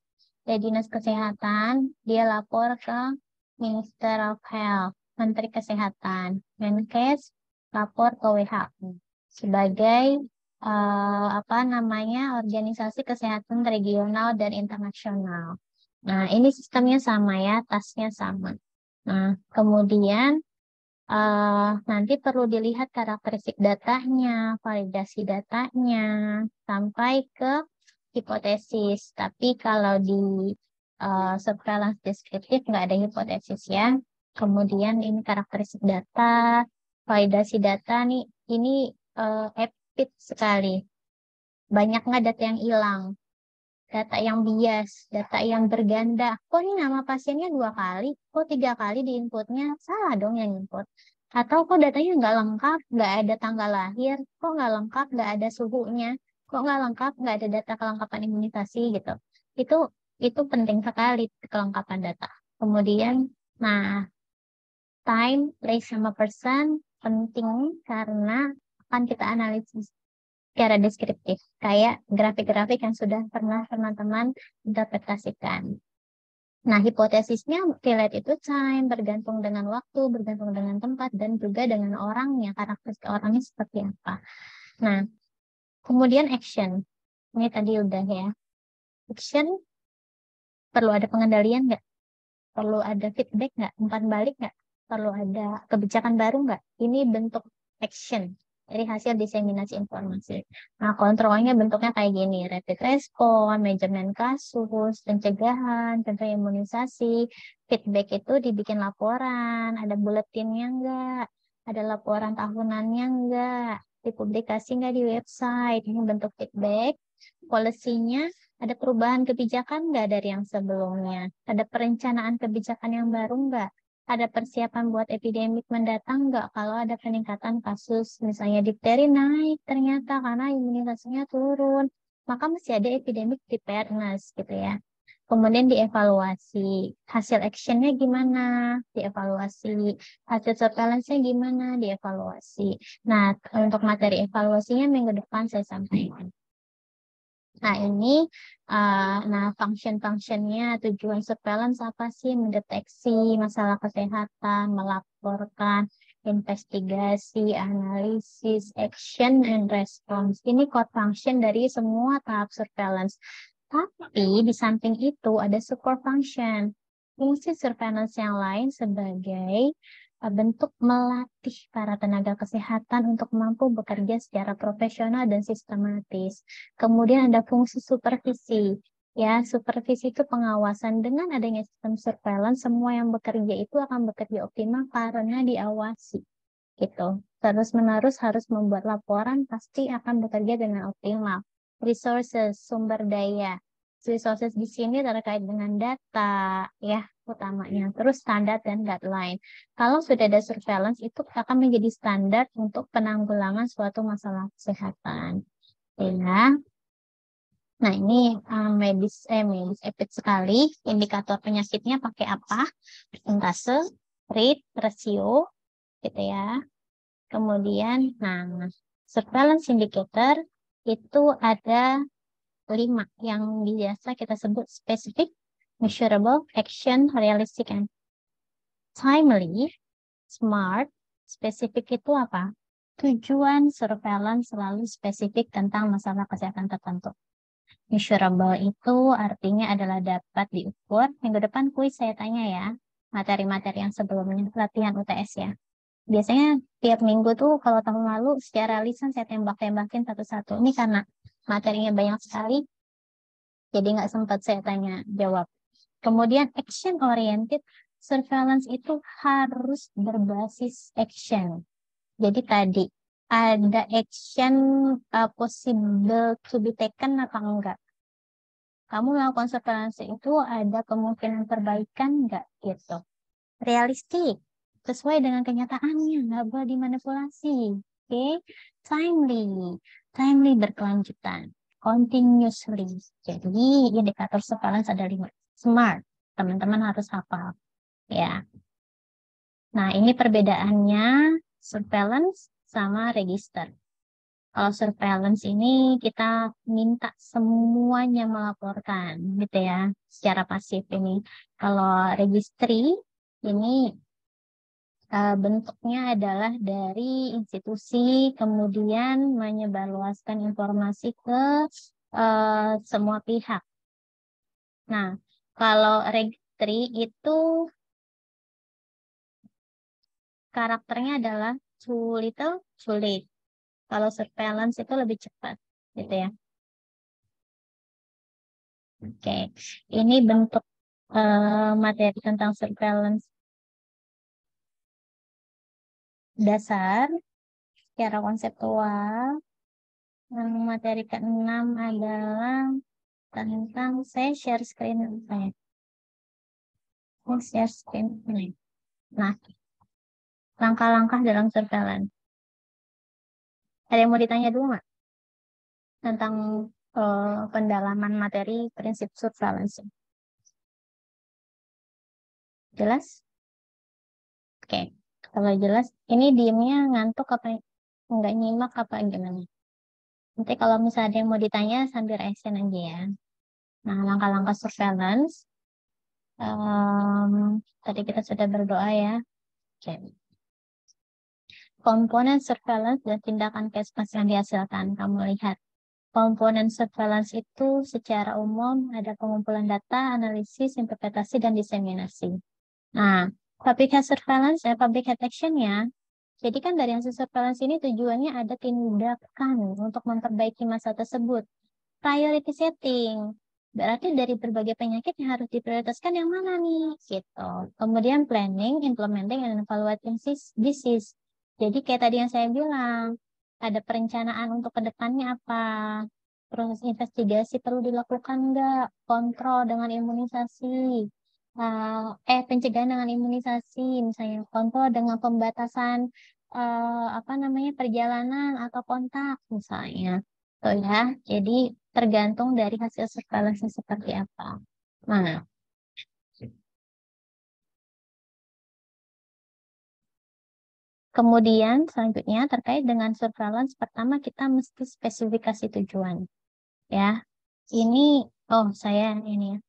dari dinas kesehatan, dia lapor ke Minister of Health, Menteri Kesehatan. Menkes lapor ke WHO sebagai organisasi kesehatan regional dan internasional. Nah, ini sistemnya sama ya, tasnya sama. Nah, kemudian nanti perlu dilihat karakteristik datanya, validasi datanya, sampai ke hipotesis. Tapi kalau di surveillance deskriptif nggak ada hipotesis ya. Kemudian ini karakteristik data, validasi data nih, ini epic sekali. Banyak nggak data yang hilang? Data yang bias, data yang berganda. Kok ini nama pasiennya 2 kali? Kok 3 kali di inputnya? Salah dong yang input. Atau kok datanya nggak lengkap, nggak ada tanggal lahir? Kok nggak lengkap, nggak ada suhunya? Kok nggak lengkap, nggak ada data kelengkapan imunisasi gitu. Itu penting sekali kelengkapan data. Kemudian, nah, time, place, sama person penting karena akan kita analisis secara deskriptif, kayak grafik-grafik yang sudah pernah teman-teman interpretasikan. Nah, hipotesisnya relate itu time, bergantung dengan waktu, bergantung dengan tempat, dan juga dengan orangnya, karakteristik orangnya seperti apa. Nah, kemudian action. Ini tadi udah ya. Action, perlu ada pengendalian nggak? Perlu ada feedback nggak? Umpan balik nggak? Perlu ada kebijakan baru nggak? Ini bentuk action. dari hasil diseminasi informasi. Nah, kontrolnya bentuknya kayak gini, rapid respon, manajemen kasus, pencegahan, contoh imunisasi, feedback itu dibikin laporan, ada buletinnya enggak, ada laporan tahunannya enggak, dipublikasi enggak di website, ini bentuk feedback. Polisinya ada perubahan kebijakan enggak dari yang sebelumnya, ada perencanaan kebijakan yang baru enggak, ada persiapan buat epidemik mendatang nggak kalau ada peningkatan kasus, misalnya difteri naik ternyata karena imunisasinya turun, maka masih ada epidemic preparedness gitu ya. Kemudian dievaluasi, hasil actionnya gimana, dievaluasi, hasil surveillance-nya gimana, dievaluasi. Nah, untuk materi evaluasinya minggu depan saya sampaikan. Nah, ini function-functionnya, tujuan surveillance apa sih? Mendeteksi masalah kesehatan, melaporkan, investigasi, analisis, action, and response. Ini core function dari semua tahap surveillance. Tapi di samping itu ada support function. Fungsi surveillance yang lain sebagai bentuk melatih para tenaga kesehatan untuk mampu bekerja secara profesional dan sistematis. Kemudian ada fungsi supervisi. Ya, supervisi itu pengawasan. Dengan adanya sistem surveillance, semua yang bekerja itu akan bekerja optimal karena diawasi. Gitu. Terus-menerus harus membuat laporan, pasti akan bekerja dengan optimal. Resources, sumber daya. Resources di sini terkait dengan data, ya, utamanya. Terus standar dan guideline. Kalau sudah ada surveillance, itu akan menjadi standar untuk penanggulangan suatu masalah kesehatan. Ya. Nah, ini medis epic sekali. Indikator penyakitnya pakai apa? Persentase, rate, rasio, gitu ya. Kemudian, surveillance indicator itu ada 5 yang biasa kita sebut specific, measurable, action, realistic, and timely. Smart, spesifik itu apa? Tujuan surveillance selalu spesifik tentang masalah kesehatan tertentu. Measurable itu artinya adalah dapat diukur. Minggu depan kuis saya tanya ya, materi-materi yang sebelumnya, latihan UTS ya. Biasanya tiap minggu tuh kalau tahun lalu secara lisan saya tembak-tembakin satu-satu. Ini karena materinya banyak sekali, jadi nggak sempat saya tanya jawab. Kemudian action oriented surveillance itu harus berbasis action. Jadi tadi ada action possible to be taken apa enggak? Kamu melakukan surveillance itu ada kemungkinan perbaikan enggak gitu. Realistik, sesuai dengan kenyataannya, nggak boleh dimanipulasi. Oke, timely berkelanjutan. Continuously. Jadi indikator surveillance ada 5. Smart, teman-teman harus hafal. Ya. Nah, ini perbedaannya surveillance sama register. Kalau surveillance ini kita minta semuanya melaporkan, gitu ya, secara pasif ini. Kalau registry ini bentuknya adalah dari institusi, kemudian menyebarluaskan informasi ke semua pihak. Nah, kalau registry itu karakternya adalah too little, too late. Kalau surveillance itu lebih cepat, gitu ya. Oke, ini bentuk materi tentang surveillance dasar secara konseptual. Yang materi ke-6 adalah tentang saya share screen saya. Share screen ini. Nah, langkah-langkah dalam surveillance. Ada yang mau ditanya dulu nggak? Tentang pendalaman materi prinsip surveillance. Jelas? Oke. Kalau jelas, ini diemnya ngantuk apa enggak nyimak apa gimana? Nanti kalau misalnya ada yang mau ditanya sambil action aja ya. Nah, langkah-langkah surveillance. Tadi kita sudah berdoa ya. Oke. Komponen surveillance dan tindakan Kesmas yang dihasilkan. Kamu lihat. Komponen surveillance itu secara umum ada pengumpulan data, analisis, interpretasi, dan diseminasi. Nah, public health surveillance, public health action-nya Jadi kan dari hasil surveillance ini tujuannya ada tindakan untuk memperbaiki masalah tersebut. Priority setting. Berarti dari berbagai penyakit yang harus diprioritaskan yang mana nih? Gitu. Kemudian planning, implementing, and evaluating disease. Jadi kayak tadi yang saya bilang, ada perencanaan untuk kedepannya apa? Proses investigasi perlu dilakukan nggak? Kontrol dengan imunisasi. Pencegahan dengan imunisasi, misalnya kontrol dengan pembatasan perjalanan atau kontak misalnya. Tuh ya. Jadi tergantung dari hasil surveillance seperti apa. Nah, kemudian selanjutnya terkait dengan surveillance, pertama kita mesti spesifikasi tujuan. Ya, ini saya ini ya.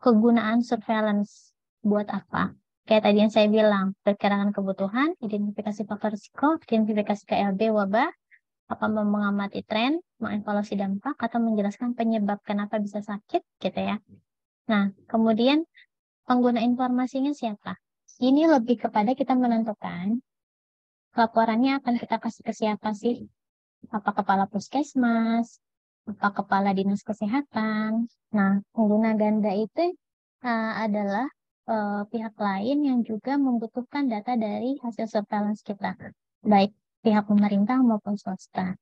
Kegunaan surveillance buat apa? Kayak tadi yang saya bilang, perkiraan kebutuhan, identifikasi faktor risiko, identifikasi KLB wabah, apa mengamati tren, mengevaluasi dampak, atau menjelaskan penyebab kenapa bisa sakit, gitu ya. Nah, kemudian pengguna informasinya siapa? Ini lebih kepada kita menentukan laporannya akan kita kasih ke siapa sih? Apa kepala puskesmas? Apa kepala dinas kesehatan? Nah, pengguna ganda itu adalah pihak lain yang juga membutuhkan data dari hasil surveillance kita, baik pihak pemerintah maupun swasta.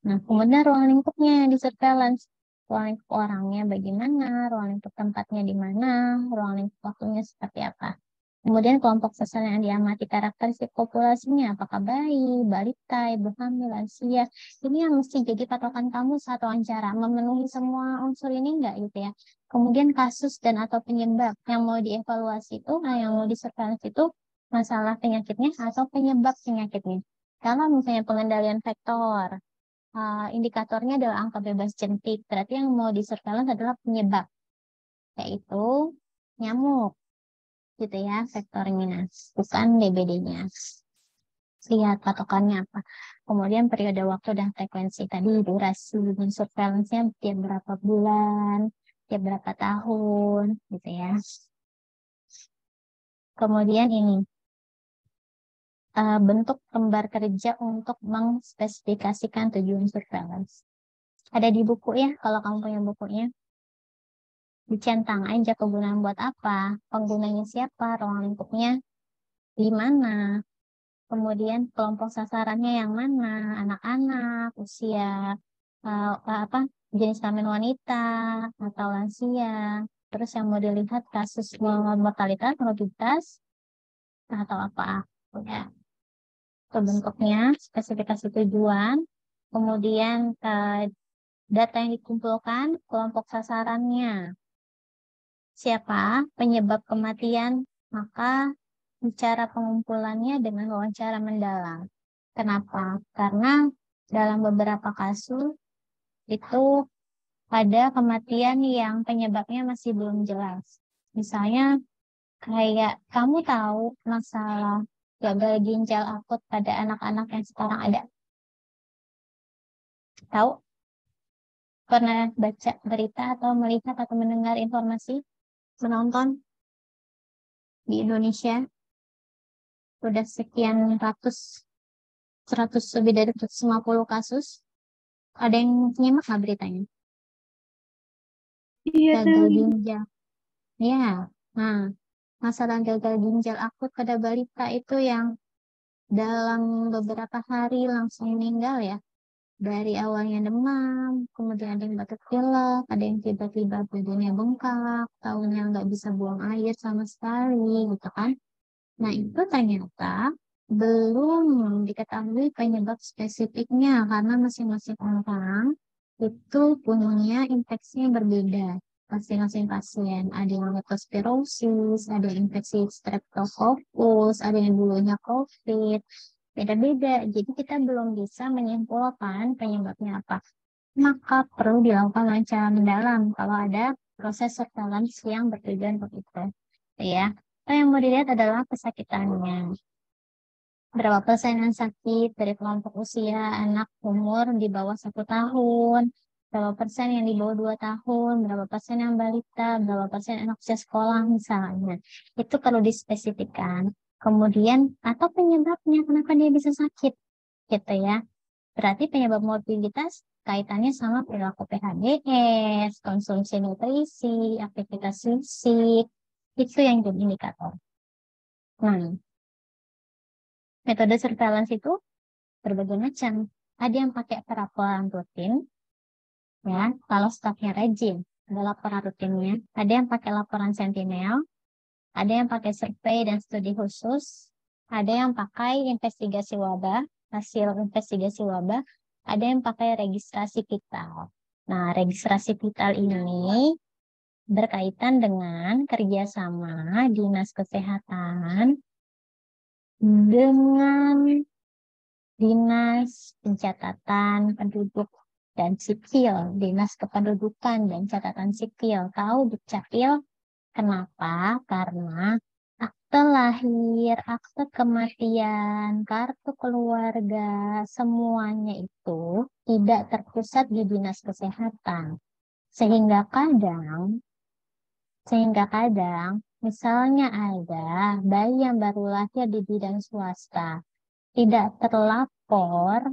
Nah, kemudian ruang lingkupnya yang di surveillance, ruang lingkup orangnya bagaimana, ruang lingkup tempatnya di mana, ruang lingkup waktunya seperti apa. Kemudian kelompok sosial yang diamati karakteristik populasinya, apakah bayi, balita, ibu hamil, lansia. Ini yang mesti jadi patokan kamu saat wawancara, memenuhi semua unsur ini enggak gitu ya. Kemudian kasus dan atau penyebab yang mau dievaluasi itu, yang mau disurveillance itu masalah penyakitnya atau penyebab penyakitnya. Kalau misalnya pengendalian faktor, indikatornya adalah angka bebas jentik, berarti yang mau disurveillance adalah penyebab, yaitu nyamuk. Gitu ya, sektornya, bukan DBD-nya. Lihat patokannya apa. Kemudian periode waktu dan frekuensi. Tadi durasi surveillance-nya tiap berapa bulan, tiap berapa tahun, gitu ya. Kemudian ini, bentuk lembar kerja untuk mengspesifikasikan tujuan surveillance. Ada di buku ya, kalau kamu punya bukunya. Dicentang aja kegunaan buat apa, penggunanya siapa, ruang lingkupnya di mana, kemudian kelompok sasarannya yang mana, anak-anak, usia jenis kelamin wanita atau lansia, terus yang mau dilihat kasus mortalitas, morbiditas atau apa, ya. Bentuknya, spesifikasi tujuan, kemudian data yang dikumpulkan, kelompok sasarannya, siapa penyebab kematian, maka cara pengumpulannya dengan wawancara mendalam. Kenapa? Karena dalam beberapa kasus itu ada kematian yang penyebabnya masih belum jelas. Misalnya kayak kamu tahu masalah gagal ginjal akut pada anak-anak yang sekarang ada? Tahu? Pernah baca berita atau melihat atau mendengar informasi? Menonton di Indonesia udah sekian 100 lebih dari 150 kasus. Ada yang nyimak nggak beritanya? Iya, Gagal ginjal. Ya, nah masalah gagal ginjal akut pada balita itu yang dalam beberapa hari langsung meninggal ya. Dari awalnya demam, kemudian ada yang batuk pilek, ada yang tiba-tiba badannya bengkak, tahunya nggak bisa buang air sama sekali, gitu kan. Nah, itu ternyata belum diketahui penyebab spesifiknya karena masing-masing orang itu punya infeksi yang berbeda. Masing-masing pasien, ada yang leptospirosis, ada yang infeksi streptococcus, ada yang dulunya COVID, beda-beda. Jadi kita belum bisa menyimpulkan penyebabnya apa. Maka perlu dilakukan wawancara mendalam kalau ada proses surveillance yang bertujuan untuk itu. Ya. Yang mau dilihat adalah kesakitannya. Berapa persen yang sakit dari kelompok usia anak umur di bawah 1 tahun, berapa persen yang di bawah 2 tahun, berapa persen yang balita, berapa persen anak usia sekolah misalnya. Itu perlu dispesifikkan. Kemudian, atau penyebabnya, kenapa dia bisa sakit, gitu ya. Berarti penyebab morbiditas kaitannya sama perilaku PHBS, konsumsi nutrisi, aktivitas fisik, itu yang jadi indikator. Nah, metode surveillance itu berbagai macam. Ada yang pakai pelaporan rutin, ya, kalau stafnya rajin, ada laporan rutinnya. Ada yang pakai laporan sentinel, ada yang pakai survei dan studi khusus, ada yang pakai investigasi wabah, hasil investigasi wabah, ada yang pakai registrasi vital. Nah, registrasi vital ini berkaitan dengan kerjasama Dinas Kesehatan dengan Dinas Pencatatan Penduduk dan Sipil, Dinas Kependudukan dan Catatan Sipil. Tahu Dukcapil? Kenapa? Karena akte lahir, akte kematian, kartu keluarga, semuanya itu tidak terpusat di Dinas Kesehatan. Sehingga kadang misalnya ada bayi yang baru lahir di bidang swasta, tidak terlapor,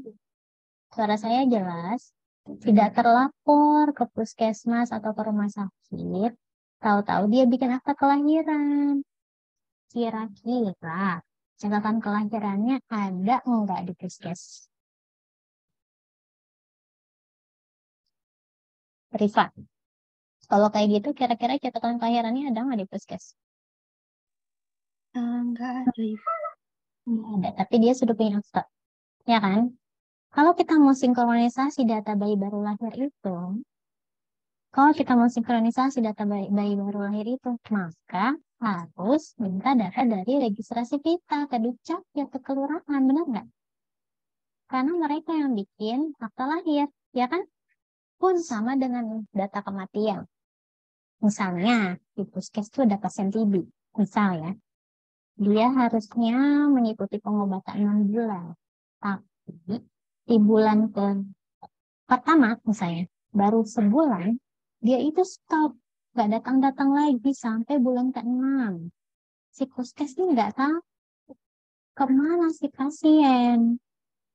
suara saya jelas, tidak terlapor ke puskesmas atau ke rumah sakit, tahu-tahu dia bikin akta kelahiran. Kira-kira catatan kelahirannya ada enggak di puskes? Rifa, kalau kayak gitu kira-kira catatan kelahirannya ada nggak di puskes? Enggak ada. Nggak ada, tapi dia sudah punya akta, ya kan? Kalau kita mau sinkronisasi data bayi baru lahir itu, baru lahir itu, maka harus minta data dari registrasi vital ke Dukcapil, ke kelurahan, benar nggak? Karena mereka yang bikin akta lahir, ya kan? Pun sama dengan data kematian. Misalnya, di puskes itu ada pasien TB, misalnya, dia harusnya mengikuti pengobatan 6 bulan. Tapi di bulan pertama, misalnya, baru sebulan, dia itu stop. Nggak datang-datang lagi sampai bulan ke-6. Si puskes ini nggak tahu kemana si pasien.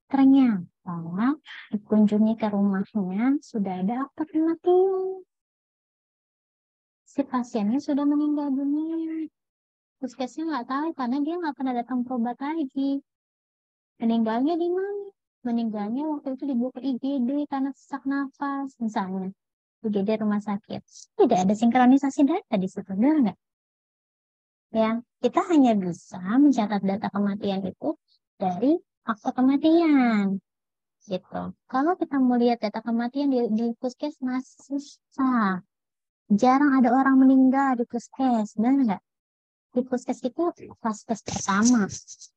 Ternyata dikunjungi ke rumahnya sudah ada akta kematian. Si pasiennya sudah meninggal dunia. Puskesnya nggak tahu karena dia nggak pernah datang berobat lagi. Meninggalnya di mana? Meninggalnya waktu itu dibawa ke IGD karena sesak nafas, misalnya. IGD rumah sakit. Tidak ada sinkronisasi data di situ, benar nggak? Ya, kita hanya bisa mencatat data kematian itu dari akta kematian. Gitu. Kalau kita mau lihat data kematian di puskesmas, susah. Jarang ada orang meninggal di puskes, benar nggak? Di puskes itu vaskes pertama.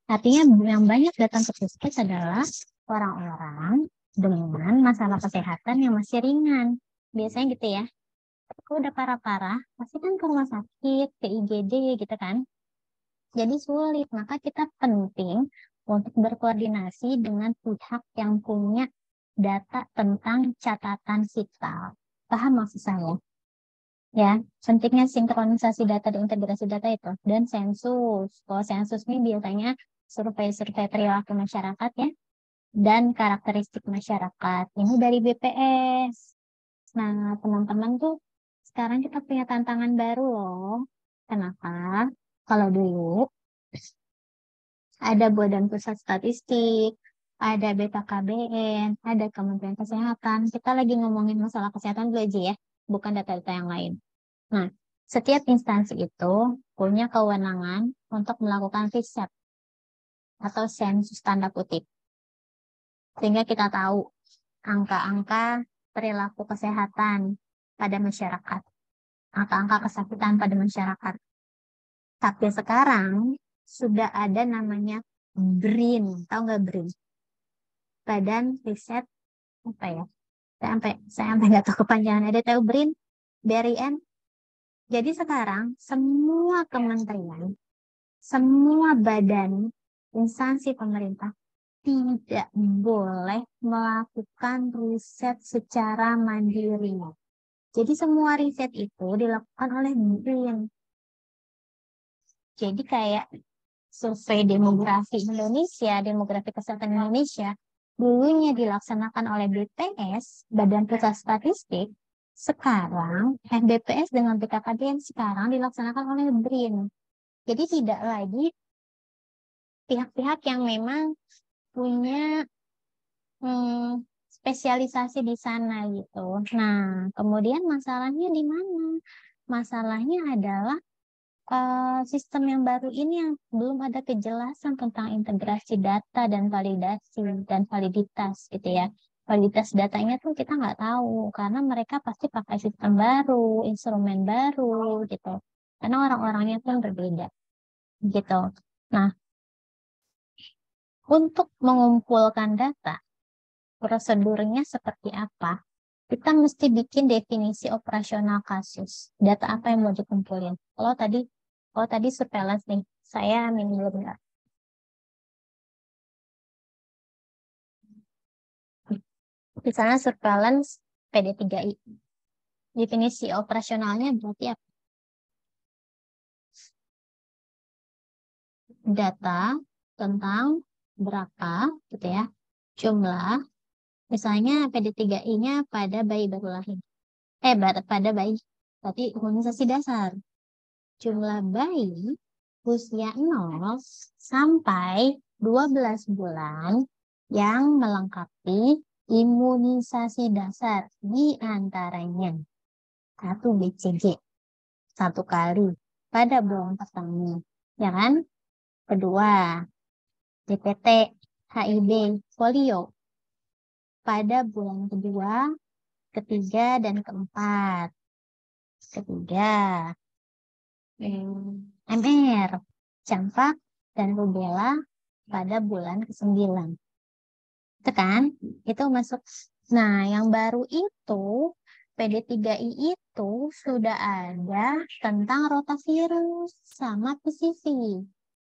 Artinya yang banyak datang ke puskes adalah orang-orang dengan masalah kesehatan yang masih ringan. Biasanya gitu ya. Kalau udah parah-parah, pasti kan ke rumah sakit, ke IGD gitu kan. Jadi sulit. Maka kita penting untuk berkoordinasi dengan pihak yang punya data tentang catatan vital. Paham maksud saya? Ya, pentingnya sinkronisasi data dan integrasi data itu. Dan sensus. Kalau sensus ini biasanya survei-survei perilaku masyarakat ya. Dan karakteristik masyarakat. Ini dari BPS. Nah, teman-teman tuh sekarang kita punya tantangan baru loh. Kenapa? Kalau dulu ada Badan Pusat Statistik, ada BKKBN, ada Kementerian Kesehatan. Kita lagi ngomongin masalah kesehatan dulu aja ya, bukan data-data yang lain. Nah, setiap instansi itu punya kewenangan untuk melakukan riset atau sensus tanda kutip. Sehingga kita tahu angka-angka perilaku kesehatan pada masyarakat, angka-angka kesakitan pada masyarakat. Tapi sekarang sudah ada namanya BRIN, tahu nggak BRIN? Badan Riset apa ya? Saya sampai nggak tahu kepanjangan. Ada tahu BRIN? BRIN? Jadi sekarang semua kementerian, semua badan, instansi pemerintah tidak boleh melakukan riset secara mandiri. Jadi semua riset itu dilakukan oleh BRIN. Jadi kayak survei demografi Indonesia, demografi kesehatan Indonesia, dulunya dilaksanakan oleh BPS, Badan Pusat Statistik, sekarang BPS dengan BKKBN sekarang dilaksanakan oleh BRIN. Jadi tidak lagi pihak-pihak yang memang punya spesialisasi di sana gitu. Nah, kemudian masalahnya di mana? Masalahnya adalah sistem yang baru ini yang belum ada kejelasan tentang integrasi data dan validasi dan validitas gitu ya. Validitas datanya tuh kita nggak tahu karena mereka pasti pakai sistem baru, instrumen baru gitu. Karena orang-orangnya pun berbeda gitu. Nah, untuk mengumpulkan data, prosedurnya seperti apa? Kita mesti bikin definisi operasional kasus. Data apa yang mau dikumpulin? Kalau tadi surveillance nih, saya minum dulu bentar. Misalnya surveillance PD3I. Definisi operasionalnya berarti apa? Data tentang berapa gitu ya, jumlah, misalnya PD3I-nya pada bayi baru lahir. Pada bayi, berarti imunisasi dasar. Jumlah bayi usia 0 sampai 12 bulan yang melengkapi imunisasi dasar di antaranya 1 BCG 1 kali pada bulan pertama, ya kan? Kedua, DPT, HIB, polio pada bulan kedua, ketiga, dan keempat. Ketiga, MR, campak, dan rubella pada bulan ke-9. Itu kan? Itu masuk. Nah, yang baru itu, PD3I itu sudah ada tentang rotavirus sama PCV.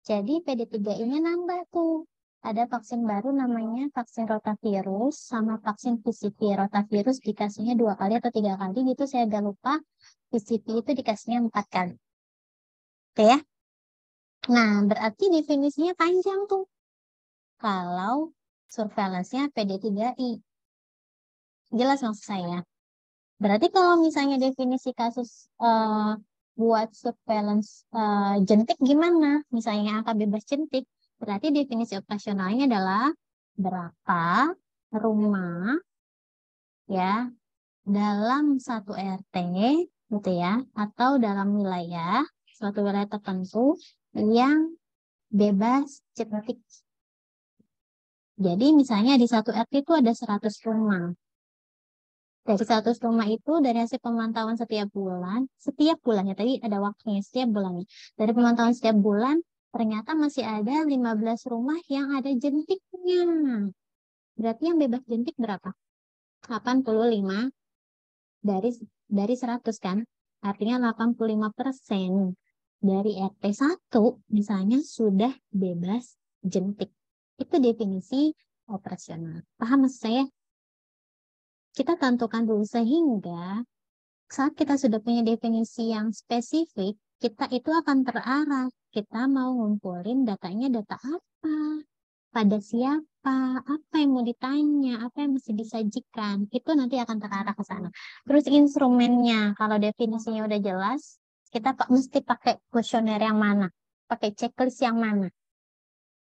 Jadi PD3I-nya nambah tuh. Ada vaksin baru namanya vaksin rotavirus sama vaksin PCV. Rotavirus dikasihnya 2 kali atau 3 kali gitu, saya agak lupa. PCV itu dikasihnya 4 kali. Oke ya. Nah, berarti definisinya panjang tuh. Kalau surveillance-nya PD3I. Jelas maksud saya. Berarti kalau misalnya definisi kasus buat surveillance jentik gimana? Misalnya angka bebas jentik. Berarti definisi operasionalnya adalah berapa rumah ya dalam satu RT gitu ya, atau dalam suatu wilayah tertentu yang bebas jentik. Jadi misalnya di satu RT itu ada 100 rumah. Dari 100 rumah itu dari hasil pemantauan setiap bulan ya, tadi ada waktunya setiap bulannya. Dari pemantauan setiap bulan ternyata masih ada 15 rumah yang ada jentiknya. Berarti yang bebas jentik berapa? 85 dari 100 kan? Artinya 85% dari RT 1 misalnya sudah bebas jentik. Itu definisi operasional. Paham maksud saya? Kita tentukan dulu sehingga saat kita sudah punya definisi yang spesifik, kita itu akan terarah. Kita mau ngumpulin datanya data apa, pada siapa, apa yang mau ditanya, apa yang mesti disajikan. Itu nanti akan terarah ke sana. Terus instrumennya, kalau definisinya udah jelas, kita mesti pakai kuesioner yang mana, pakai checklist yang mana.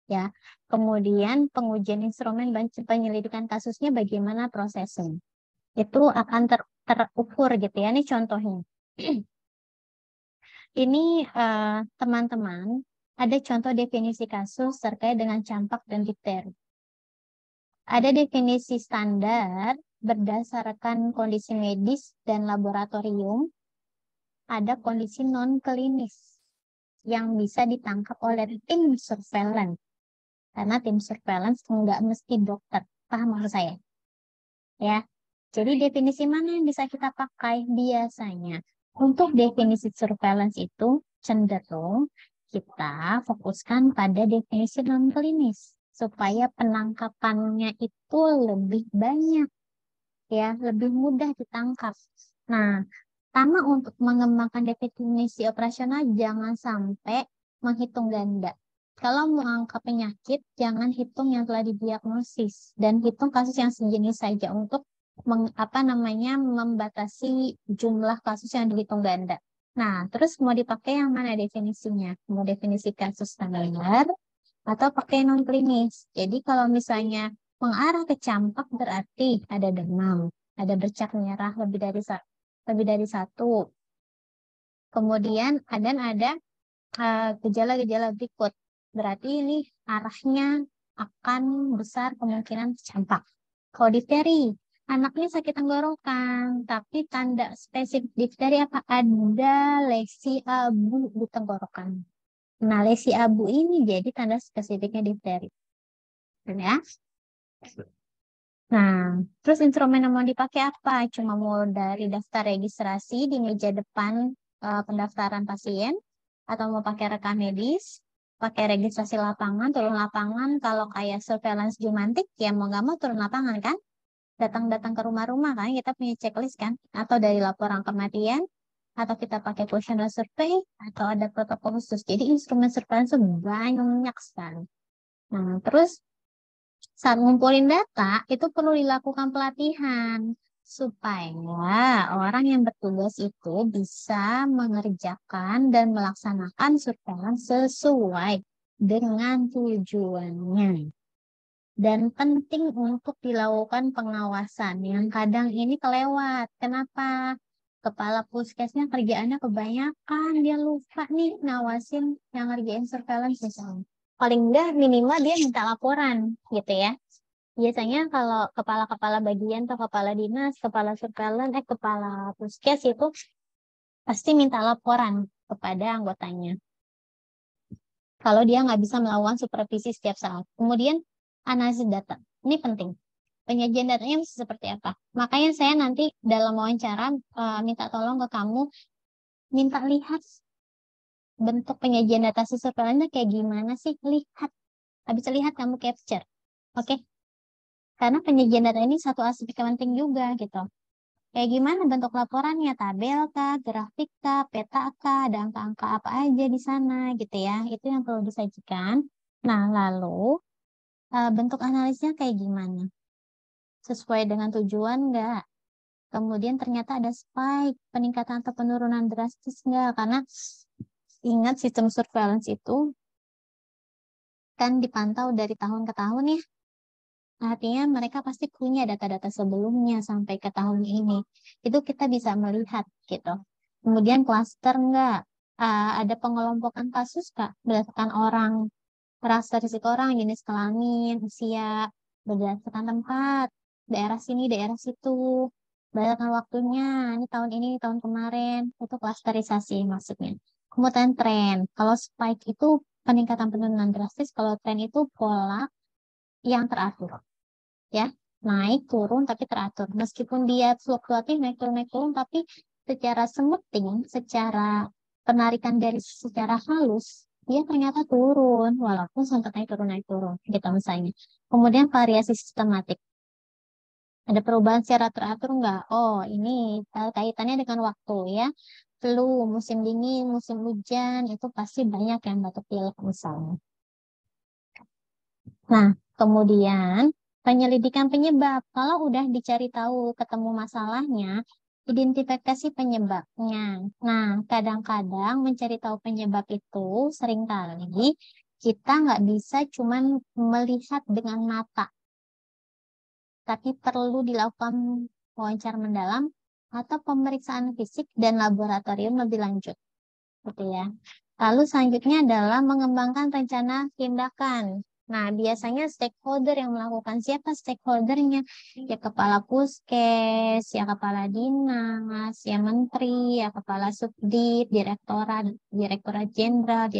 Ya, kemudian pengujian instrumen penyelidikan kasusnya bagaimana prosesnya. Itu akan terukur gitu ya. Ini contohnya. Ini teman-teman, ada contoh definisi kasus terkait dengan campak dan difteri. Ada definisi standar berdasarkan kondisi medis dan laboratorium. Ada kondisi non-klinis yang bisa ditangkap oleh tim surveillance. Karena tim surveillance nggak mesti dokter. Paham maksud saya? Ya. Jadi definisi mana yang bisa kita pakai? Biasanya untuk definisi surveillance itu cenderung kita fokuskan pada definisi non-klinis supaya penangkapannya itu lebih banyak, ya, lebih mudah ditangkap. Nah, pertama untuk mengembangkan definisi operasional jangan sampai menghitung ganda. Kalau mau angka penyakit, jangan hitung yang telah didiagnosis dan hitung kasus yang sejenis saja untuk membatasi jumlah kasus yang dihitung ganda. Nah, terus mau dipakai yang mana definisinya? Mau definisi kasus standar atau pakai non klinis? Jadi kalau misalnya mengarah ke campak berarti ada demam, ada bercak merah lebih dari satu. Kemudian ada gejala-gejala berikut. Berarti ini arahnya akan besar kemungkinan campak. Kalau difteri, anaknya sakit tenggorokan, tapi tanda spesifik difteri apa? Ada lesi abu di tenggorokan. Nah, lesi abu ini jadi tanda spesifiknya difteri. Ya. Nah, terus instrumen yang mau dipakai apa? Cuma mau dari daftar registrasi di meja depan pendaftaran pasien, atau mau pakai rekam medis, pakai registrasi lapangan, turun lapangan. Kalau kayak surveillance Jumantik, ya mau nggak mau turun lapangan kan? Datang-datang ke rumah-rumah kan, kita punya checklist kan? Atau dari laporan kematian, atau kita pakai questionnaire survey, atau ada protokol khusus. Jadi instrumen surveillance itu banyak sekali. Nah, terus saat ngumpulin data, itu perlu dilakukan pelatihan supaya orang yang bertugas itu bisa mengerjakan dan melaksanakan surveillance sesuai dengan tujuannya. Dan penting untuk dilakukan pengawasan yang kadang ini kelewat. Kenapa? Kepala puskesnya kerjaannya kebanyakan, dia lupa nih ngawasin yang ngerjain surveillance misalnya. Paling enggak minimal dia minta laporan gitu ya. Biasanya kalau kepala-kepala bagian atau kepala dinas, kepala surveillance, kepala puskes itu pasti minta laporan kepada anggotanya. Kalau dia nggak bisa melakukan supervisi setiap saat. Kemudian analisis data. Ini penting. Penyajian datanya mesti seperti apa. Makanya saya nanti dalam wawancara minta tolong ke kamu, minta lihat bentuk penyajian data surveillance kayak gimana sih. Lihat. Habis lihat kamu capture. Oke? Karena penyajian data ini satu aspek penting juga gitu. Kayak gimana bentuk laporannya, tabel kah, grafik kah, peta kah, ada angka-angka apa aja di sana gitu ya. Itu yang perlu disajikan. Nah, lalu bentuk analisnya kayak gimana? Sesuai dengan tujuan nggak? Kemudian ternyata ada spike, peningkatan atau penurunan drastis nggak? Karena ingat sistem surveillance itu kan dipantau dari tahun ke tahun ya. Artinya mereka pasti punya data-data sebelumnya sampai ke tahun ini. Itu kita bisa melihat gitu. Kemudian klaster enggak? Ada pengelompokan kasus nggak? Berdasarkan orang, rasa risiko orang, jenis kelamin, usia, berdasarkan tempat, daerah sini, daerah situ, berdasarkan waktunya, ini tahun kemarin, itu klasterisasi maksudnya. Kemudian tren, kalau spike itu peningkatan penurunan drastis, kalau tren itu pola yang teratur. Ya, naik turun tapi teratur. Meskipun dia fluktuatif naik turun tapi secara smoothing, secara penarikan dari secara halus, dia ternyata turun walaupun sempat naik turun gitu misalnya. Kemudian variasi sistematik. Ada perubahan secara teratur enggak? Oh, ini kaitannya dengan waktu ya. Flu, musim dingin, musim hujan, itu pasti banyak yang batuk pilek misalnya. Nah, kemudian penyelidikan penyebab. Kalau udah dicari tahu, ketemu masalahnya, identifikasi penyebabnya. Nah, kadang-kadang mencari tahu penyebab itu seringkali kita nggak bisa cuman melihat dengan mata. Tapi perlu dilakukan wawancara mendalam atau pemeriksaan fisik dan laboratorium lebih lanjut. Gitu ya. Lalu selanjutnya adalah mengembangkan rencana tindakan. Nah, biasanya stakeholder yang melakukan, siapa stakeholdernya? Ya kepala puskes, ya kepala dinas, ya menteri, ya kepala subdit, direktorat jenderal,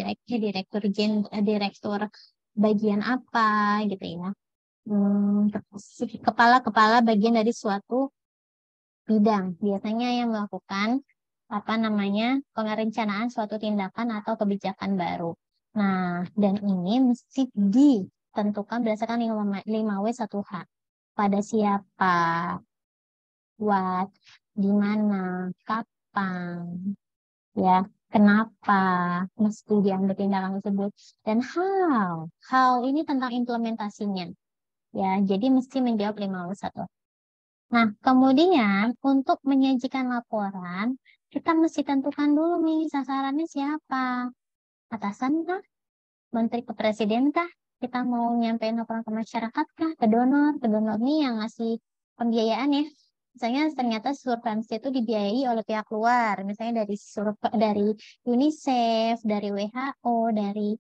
direktur bagian apa gitu ya. Kepala bagian dari suatu bidang. Biasanya yang melakukan perencanaan suatu tindakan atau kebijakan baru. Nah, dan ini mesti ditentukan berdasarkan 5W1H. Pada siapa, what, di mana, kapan, ya. kenapa mesti diambil tindakan tersebut, dan how ini tentang implementasinya. Ya, jadi mesti menjawab 5+1. Nah, kemudian untuk menyajikan laporan, kita mesti tentukan dulu nih sasarannya siapa. Atasan kah? Menteri ke Presiden kah? Kita mau nyampein laporan ke masyarakat kah? Ke donor? Ke donor nih yang ngasih pembiayaan ya. Misalnya ternyata surveillance itu dibiayai oleh pihak luar. Misalnya dari UNICEF, dari WHO, dari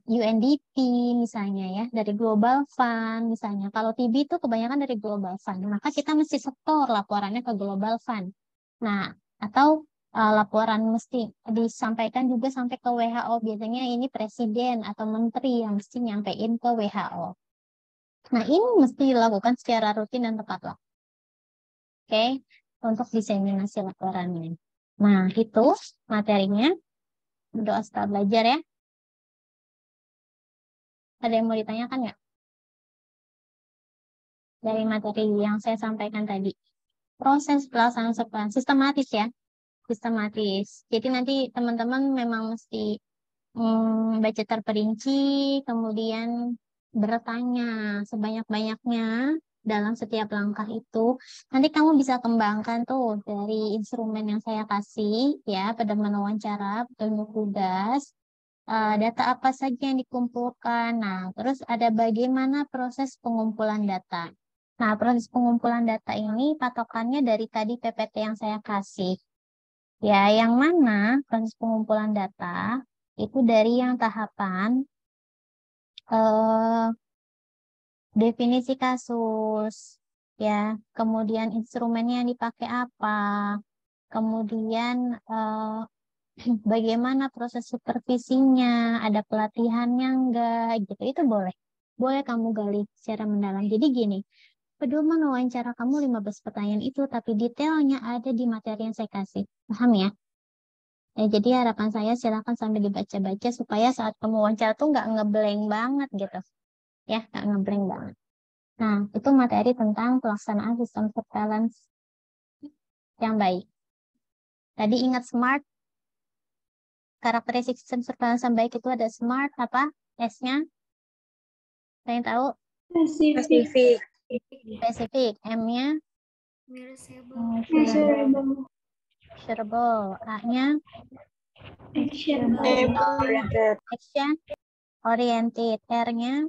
UNDP misalnya ya, dari Global Fund misalnya. Kalau TB itu kebanyakan dari Global Fund, maka kita mesti setor laporannya ke Global Fund. Nah, atau laporan mesti disampaikan juga sampai ke WHO. Biasanya ini presiden atau menteri yang mesti nyampein ke WHO. Nah, ini mesti dilakukan secara rutin dan tepat waktu. Oke, untuk diseminasi laporannya. Nah, itu materinya. Berdoa setelah belajar ya. Ada yang mau ditanyakan nggak? Dari materi yang saya sampaikan tadi. Proses pelaksanaan surveillance sistematis ya. Sistematis. Jadi nanti teman-teman memang mesti baca terperinci, kemudian bertanya sebanyak-banyaknya dalam setiap langkah itu. Nanti kamu bisa kembangkan tuh dari instrumen yang saya kasih ya pada wawancara, petunjuk tugas. Data apa saja yang dikumpulkan. Nah, terus ada bagaimana proses pengumpulan data. Nah, proses pengumpulan data ini patokannya dari tadi PPT yang saya kasih. Ya, yang mana proses pengumpulan data itu dari yang tahapan definisi kasus, ya, kemudian instrumennya yang dipakai apa, kemudian bagaimana proses supervisinya, ada pelatihannya enggak, gitu. Itu boleh. Boleh kamu gali secara mendalam. Jadi gini, pedoman wawancara kamu 15 pertanyaan itu, tapi detailnya ada di materi yang saya kasih. Paham ya? Jadi harapan saya silakan sambil dibaca-baca supaya saat kamu wawancara tuh nggak ngeblank banget gitu. Ya, nggak ngeblank banget. Nah, itu materi tentang pelaksanaan sistem surveillance yang baik. Tadi ingat SMART. Karakteristik sistem surveillance yang baik itu ada SMART, apa? S-nya? Saya yang tahu? Spesifik. Spesifik. M-nya? Measurable. Measurable. A-nya? Oriented. Action. Oriented. R-nya?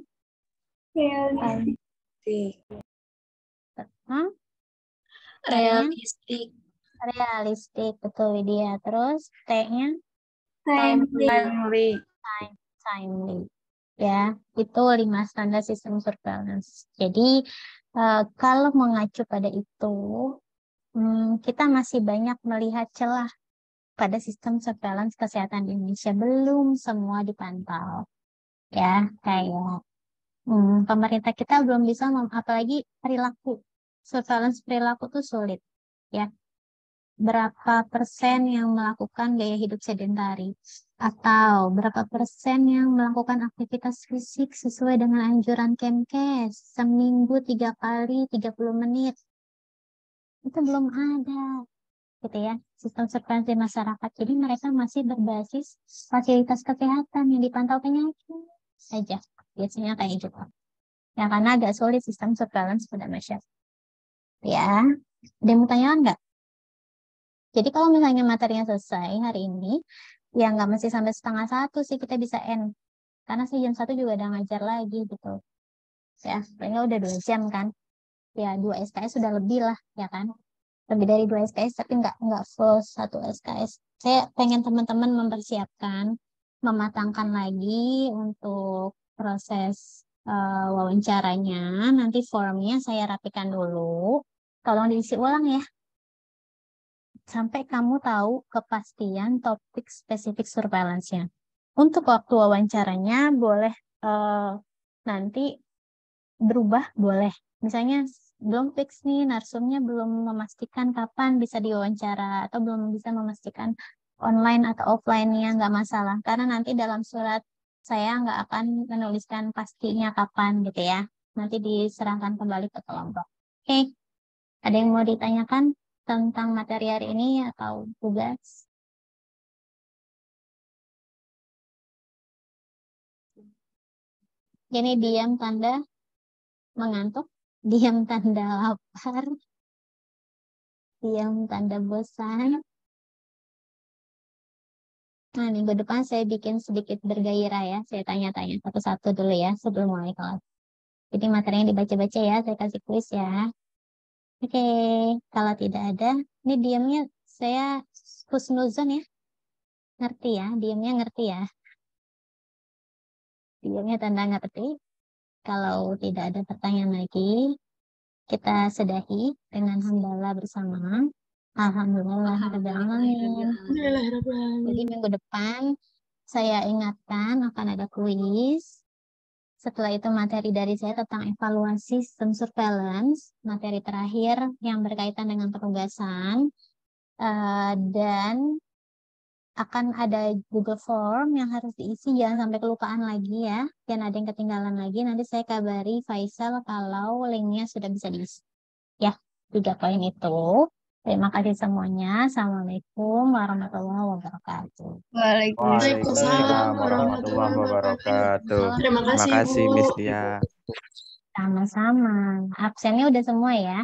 Realistic. Hah? Realistic. Realistik. Betul, Widya. Terus T-nya? Timely. Timely. Ya, itu 5 standar sistem surveillance. Jadi, kalau mengacu pada itu, kita masih banyak melihat celah pada sistem surveillance kesehatan di Indonesia. Belum semua dipantau. Ya, kayak pemerintah kita belum bisa, apalagi perilaku. Surveillance perilaku tuh sulit. Ya, berapa persen yang melakukan gaya hidup sedentari, atau berapa persen yang melakukan aktivitas fisik sesuai dengan anjuran Kemkes seminggu 3 kali 30 menit. Itu belum ada gitu ya sistem surveillance di masyarakat. Jadi mereka masih berbasis fasilitas kesehatan yang dipantau penyakit saja, biasanya kayak gitu ya, karena agak sulit sistem surveillance pada masyarakat ya. Ada yang mau tanya nggak? Jadi kalau misalnya materinya selesai hari ini, ya nggak mesti sampai 12:30 sih, kita bisa end. Karena sih jam 1 juga udah ngajar lagi gitu. Ya, paling udah 2 jam kan. Ya, 2 SKS sudah lebih lah, ya kan. Lebih dari 2 SKS, tapi nggak full 1 SKS. Saya pengen teman-teman mempersiapkan, mematangkan lagi untuk proses wawancaranya. Nanti formnya saya rapikan dulu. Tolong diisi ulang ya. Sampai kamu tahu kepastian topik spesifik surveillance-nya. Untuk waktu wawancaranya boleh nanti berubah, boleh. Misalnya belum fix nih, narsumnya belum memastikan kapan bisa diwawancara, atau belum bisa memastikan online atau offline-nya, nggak masalah. Karena nanti dalam surat saya nggak akan menuliskan pastinya kapan gitu ya. Nanti diserahkan kembali ke kelompok. Oke, ada yang mau ditanyakan tentang materi hari ini atau tugas? Jadi diam tanda mengantuk, diam tanda lapar, diam tanda bosan. Nah, minggu depan saya bikin sedikit bergairah ya. Saya tanya-tanya satu-satu dulu ya sebelum mulai kelas. Jadi materinya dibaca-baca ya, saya kasih kuis ya. Oke, kalau tidak ada, ini diamnya saya husnuzon ya. Ngerti ya, diamnya ngerti ya. Diamnya tanda ngerti. Kalau tidak ada pertanyaan lagi, kita sudahi dengan hamdalah bersama. Alhamdulillahirrahmanirrahim. Jadi minggu depan saya ingatkan akan ada kuis. Setelah itu materi dari saya tentang evaluasi sistem surveillance, materi terakhir yang berkaitan dengan penugasan, dan akan ada Google Form yang harus diisi, jangan sampai kelupaan lagi ya, jangan ada yang ketinggalan lagi. Nanti saya kabari Faisal kalau linknya sudah bisa diisi. Ya, 3 poin itu. Terima kasih semuanya. Assalamualaikum warahmatullahi wabarakatuh. Waalaikumsalam warahmatullahi wabarakatuh. Terima kasih, Terima kasih Bu. Miss Tia. Sama-sama. Absennya udah semua ya.